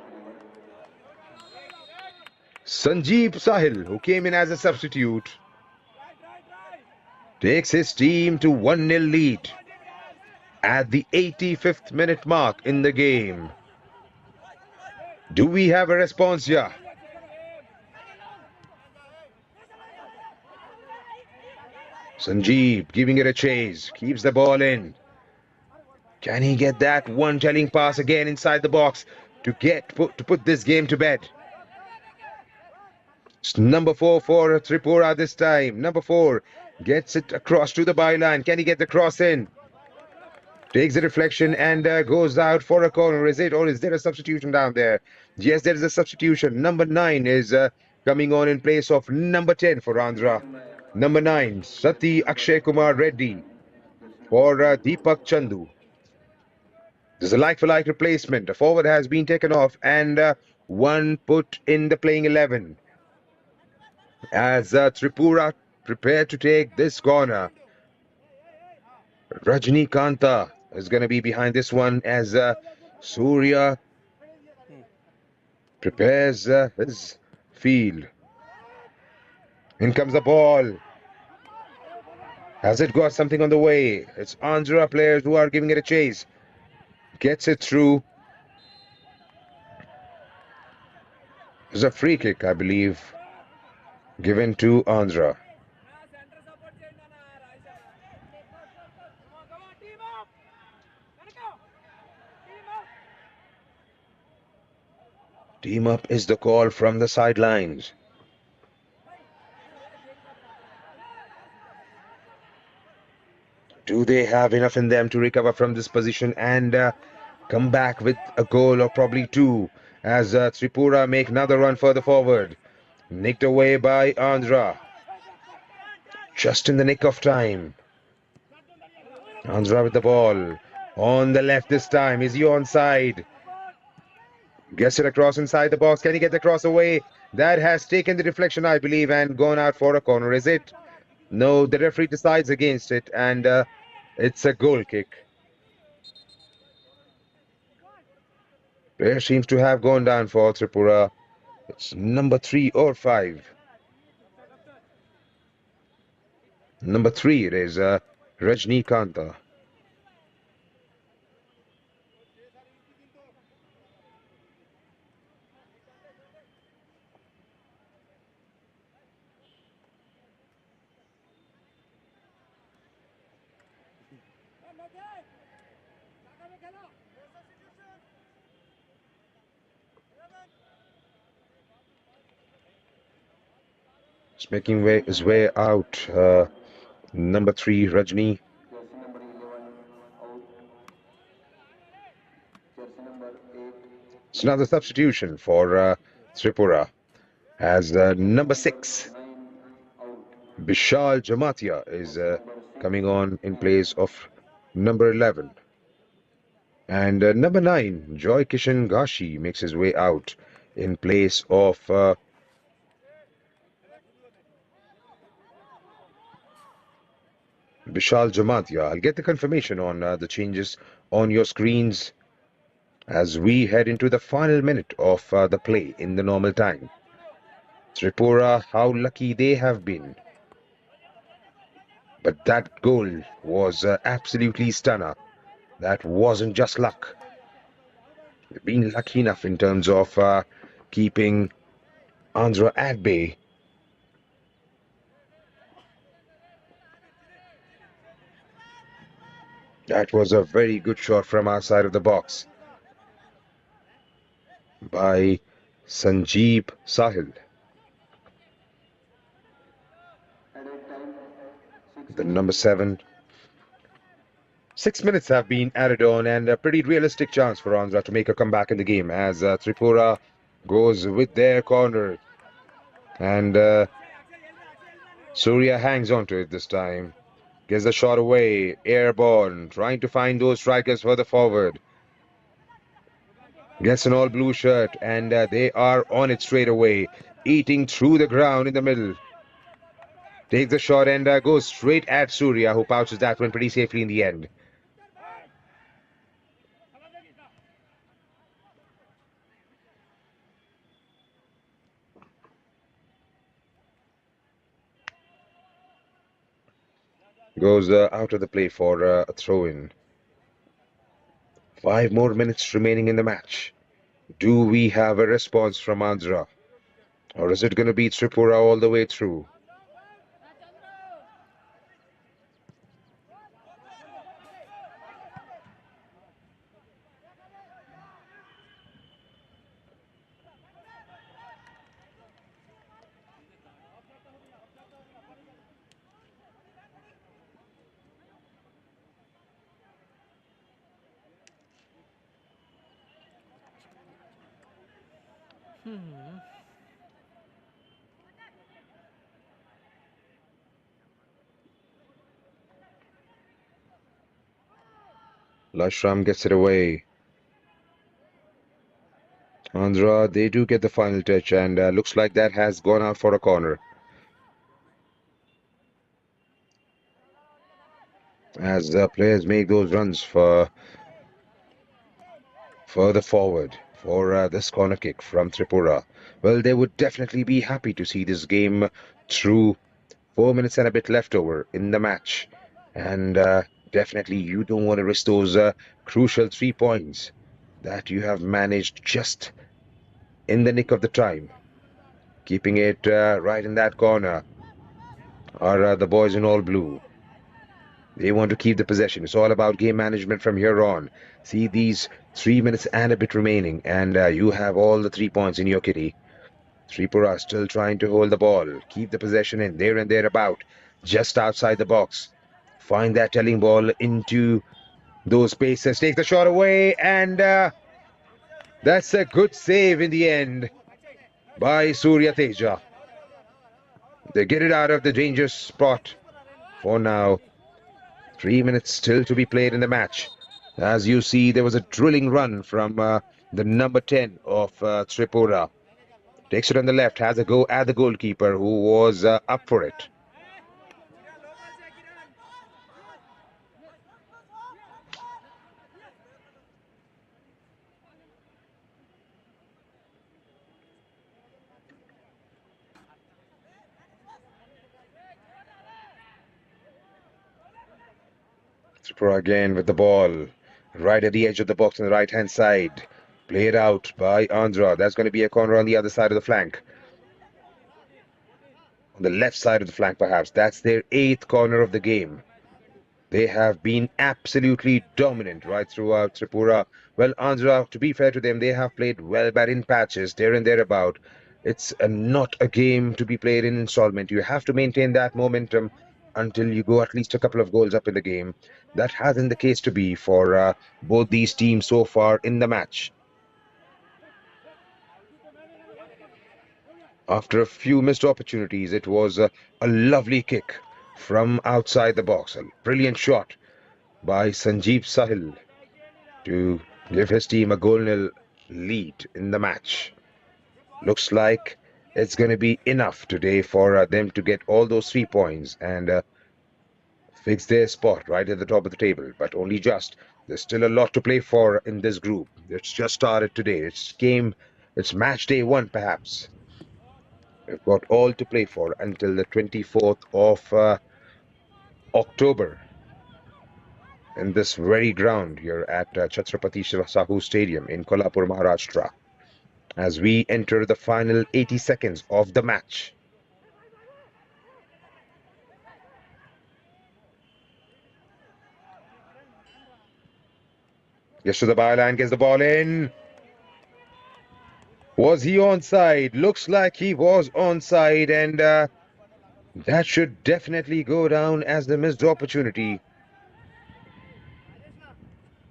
Sanjeev Sahil, who came in as a substitute. takes his team to 1-0 lead at the 85th minute mark in the game. Do we have a response here? Sanjeev giving it a chase, keeps the ball in. Can he get that one telling pass again inside the box to put this game to bed? It's number 4 for Tripura this time. Number 4 gets it across to the byline. Can he get the cross in? Takes the deflection and goes out for a corner. Is it, or is there a substitution down there? Yes, there is a substitution. Number 9 is coming on in place of number 10 for Andhra. Number 9, Sati Akshay Kumar Reddy for Deepak Chandu. There's a like-for-like replacement. A forward has been taken off and one put in the playing 11. As Tripura prepare to take this corner. Rajnikanta is going to be behind this one as Surya prepares his field. In comes the ball. Has it got something on the way? It's Andhra players who are giving it a chase. Gets it through. It's a free kick, I believe, given to Andhra. Team up is the call from the sidelines. Do they have enough in them to recover from this position and come back with a goal or probably two as Tripura make another run further forward? Nicked away by Andhra. Just in the nick of time. Andhra with the ball. On the left this time. Is he onside? Gets it across inside the box. Can he get the cross away? That has taken the deflection, I believe, and gone out for a corner. Is it? No, the referee decides against it, and it's a goal kick. Player seems to have gone down for Tripura. It's number 3 or 5. Number 3 it is Rajnikanta. It's making his way out. Number 3 Rajni. It's another substitution for Tripura as number 6 Bishal Jamatia is coming on in place of number 11. And number 9, Joy Kishan Gashi makes his way out in place of Bishal Jamatia. I'll get the confirmation on the changes on your screens as we head into the final minute of the play in the normal time. Tripura, how lucky they have been. But that goal was absolutely stunner. That wasn't just luck. They've been lucky enough in terms of keeping Andhra at bay. That was a very good shot from our side of the box by Sanjeev Sahil. The number 7. 6 minutes have been added on and a pretty realistic chance for Andhra to make a comeback in the game as Tripura goes with their corner. And Surya hangs on to it this time. Gets the shot away, airborne, trying to find those strikers further forward. Gets an all blue shirt and they are on it straight away, eating through the ground in the middle. Takes the shot and goes straight at Surya, who pouches that one pretty safely in the end. Goes out of the play for a throw-in. 5 more minutes remaining in the match. Do we have a response from Andhra? Or is it going to be Tripura all the way through? Lashram gets it away. Andhra, they do get the final touch, and looks like that has gone out for a corner. As the players make those runs for further forward for this corner kick from Tripura. Well, they would definitely be happy to see this game through. 4 minutes and a bit left over in the match. And definitely you don't want to risk those crucial 3 points that you have managed just in the nick of the time. Keeping it right in that corner are the boys in all blue. They want to keep the possession. It's all about game management from here on. See these 3 minutes and a bit remaining, and you have all the 3 points in your kitty. Tripura still trying to hold the ball, keep the possession in there and thereabout, just outside the box. Find that telling ball into those spaces, take the shot away, and that's a good save in the end by Surya Teja. They get it out of the dangerous spot for now. 3 minutes still to be played in the match. As you see, there was a drilling run from the number 10 of Tripura. Takes it on the left, has a go at the goalkeeper who was up for it. Tripura again with the ball. Right at the edge of the box on the right-hand side. Played out by Andhra. That's going to be a corner on the other side of the flank. On the left side of the flank, perhaps. That's their 8th corner of the game. They have been absolutely dominant right throughout Tripura. Well, Andhra, to be fair to them, they have played well, but in patches, there and thereabout. It's not a game to be played in installment. You have to maintain that momentum until you go at least a couple of goals up in the game. That hasn't the case to be for both these teams so far in the match. After a few missed opportunities, it was a lovely kick from outside the box. A brilliant shot by Sanjeev Sahil to give his team a goal-nil lead in the match. Looks like it's going to be enough today for them to get all those 3 points and fix their spot right at the top of the table, but only just. There's still a lot to play for in this group. It's just started today. It's match day 1, perhaps. We've got all to play for until the 24th of October in this very ground here at Chhatrapati Shivasahu Stadium in Kolhapur, Maharashtra, as we enter the final 80 seconds of the match. Gets to the byline, gets the ball in. Was he onside? Looks like he was onside, and that should definitely go down as the missed opportunity.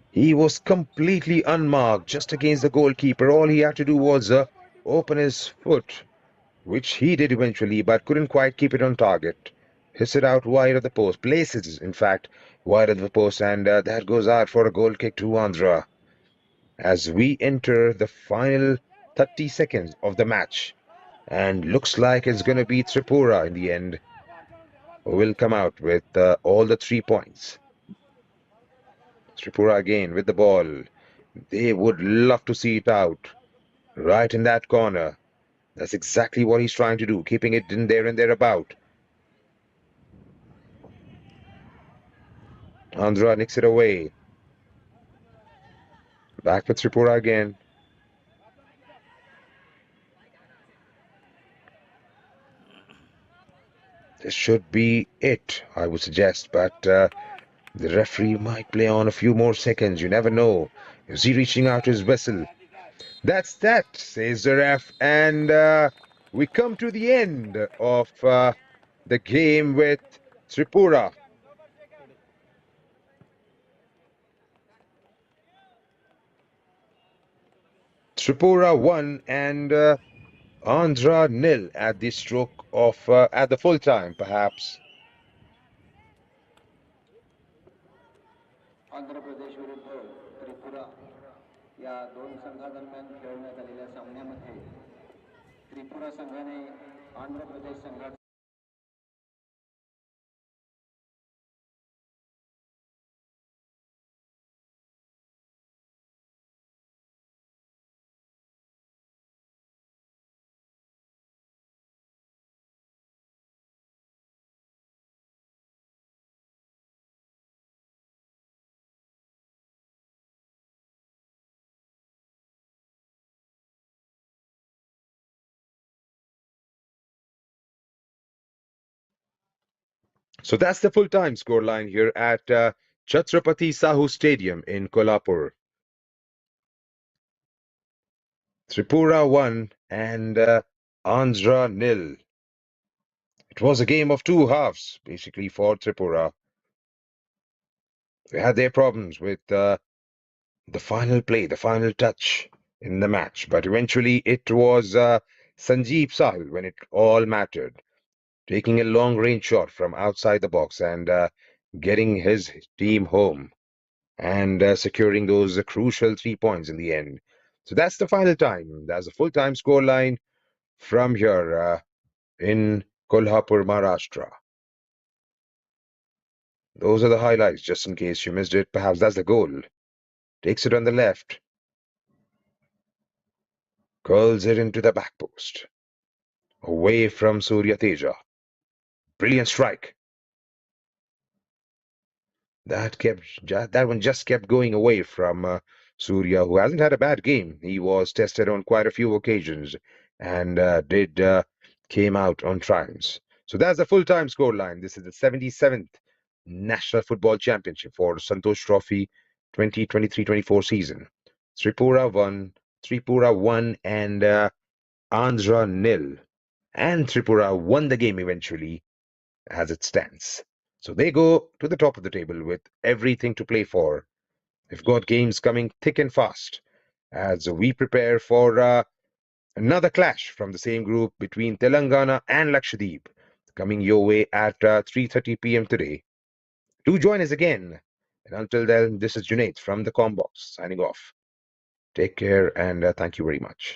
He was completely unmarked just against the goalkeeper. All he had to do was open his foot, which he did eventually, but couldn't quite keep it on target. Hits it out wide of the post, places, in fact, wide of the post, and that goes out for a goal kick to Andhra. As we enter the final 30 seconds of the match, and looks like it's going to be Tripura in the end, who will come out with all the 3 points. Tripura again with the ball. They would love to see it out. Right in that corner. That's exactly what he's trying to do, keeping it in there and thereabout. Andhra nicks it away. Back with Tripura again. This should be it, I would suggest, but the referee might play on a few more seconds. You never know. Is he reaching out his whistle? That's that, says the ref, and we come to the end of the game with Tripura. Tripura won and Andhra nil at the stroke of at the full time, perhaps. Andhra Pradesh विरुद्ध त्रिपुरा या दोन संघादरम्यान खेळण्यात आलेल्या सामन्यामध्ये त्रिपुरा संघाने आंध्र प्रदेश संघाचा So that's the full time scoreline here at Chhatrapati Sahu Stadium in Kolhapur. Tripura won and Andhra nil. It was a game of two halves, basically, for Tripura. They had their problems with the final play, the final touch in the match, but eventually it was Sanjeev Sahil when it all mattered, taking a long range shot from outside the box and getting his team home and securing those crucial 3 points in the end. So that's the final time. That's a full time scoreline from here in Kolhapur, Maharashtra. Those are the highlights, just in case you missed it. Perhaps that's the goal. Takes it on the left, curls it into the back post, away from Surya Teja. Brilliant strike. That one just kept going away from Surya, who hasn't had a bad game. He was tested on quite a few occasions and did came out on triumphs. So that's the full-time scoreline. This is the 77th National Football Championship for Santosh Trophy 2023-24 season. Tripura won, and Andhra nil. And Tripura won the game eventually, as it stands. So they go to the top of the table with everything to play for. They've got games coming thick and fast as we prepare for another clash from the same group between Telangana and Lakshadweep coming your way at 3:30 p.m. today. Do join us again. And until then, this is Junaid from the Combox signing off. Take care and thank you very much.